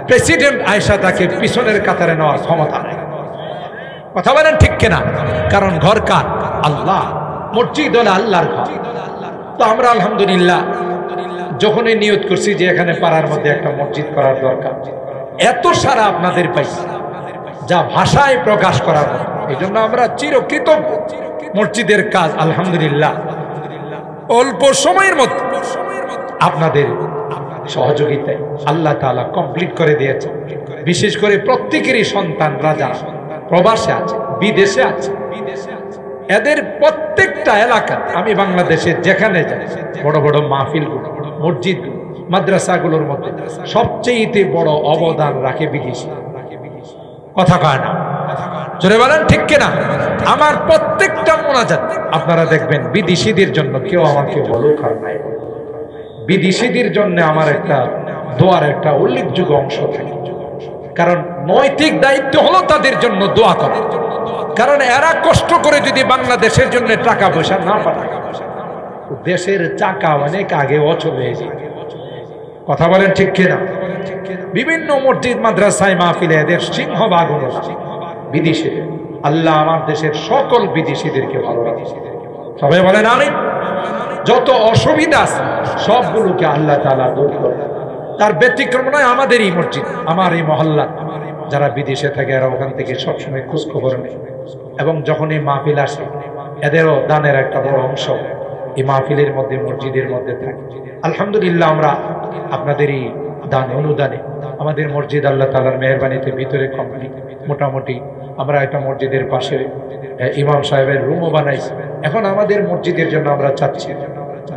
প্রেসিডেন্ট আয়েশা তাকে পিছনের কাতারে নেওয়ার ক্ষমতা নেই। কথা বলেন ঠিক কিনা? কারণ ঘর কার? আল্লাহ। মসজিদ হলো আল্লাহর ঘর। তো আমরা আলহামদুলিল্লাহ যখনই নিয়ত করছি যে এখানে পাড়ার মধ্যে একটা মসজিদ করার দরকার, এত সারা আপনাদের পাইছি যা ভাষায় প্রকাশ করার মতো। এই জন্য আমরা চিরকৃতজ্ঞ। মসজিদের কাজ আলহামদুলিল্লাহ অল্প সময়ের মধ্যে আপনাদের সহযোগিতায় আল্লাহ তাআলা কমপ্লিট করে দিয়েছে। বিশেষ করে প্রত্যেকেরই সন্তান রাজা প্রবাসে আছে, বিদেশে আছে। এদের প্রত্যেকটা এলাকা, আমি বাংলাদেশে যেখানে যাই, বড় বড় মাহফিলগুলো, মসজিদ, মাদ্রাসাগুলোর মধ্যে সবচেয়ে বড় অবদান রাখে বিদেশি। কথা কয় না? জোরে বলেন ঠিক কিনা? আমার প্রত্যেকটা মোনাজাত আপনারা দেখবেন বিদেশিদের জন্য কেউ আমাকে বলুক আর নাই, বিদেশিদের জন্য আমার একটা দোয়ার একটা উল্লেখযোগ্য অংশ থাকে। কারণ নৈতিক দায়িত্ব হলো তাদের জন্য দোয়া করা। কারণ এরা কষ্ট করে যদি বাংলাদেশের জন্য টাকা পয়সা না পাঠায়, দেশের চাকা অনেক আগে অচল হয়ে যায়। কথা বলেন ঠিক কিনা? বিভিন্ন মসজিদ মাদ্রাসায় মাহফিলে এদের সিংহভাগ হলো বিদেশে। আল্লাহ আমার দেশের সকল বিদেশিদেরকে ভালোবাসে। সবাই বলেন আমিন। যত অসুবিধা আছে সবগুলোকে আল্লাহ তাআলা দূর করে। তার ব্যতিক্রম নয় আমাদের এই মসজিদ, আমার এই মহল্লা। যারা বিদেশে থাকে এরা ওখান থেকে সবসময় খোঁজ খবর নেয়, এবং যখন এই মাহফিল আসে এদেরও দানের একটা বড় অংশ এই মাহফিলের মধ্যে, মসজিদের মধ্যে থাকে। আলহামদুলিল্লাহ, আমরা আপনাদের এই দান অনুদানে আমাদের মসজিদ আল্লাহ তাআলার মেহেরবানিতে ভিতরে কমপ্লিট। মোটামুটি আমরা একটা মসজিদের পাশে ইমাম সাহেবের রুমও বানাইছি। এখন আমাদের মসজিদের জন্য আমরা চাচ্ছি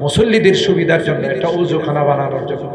মুসল্লিদের সুবিধার জন্য একটা উযুখানা বানানোর জন্য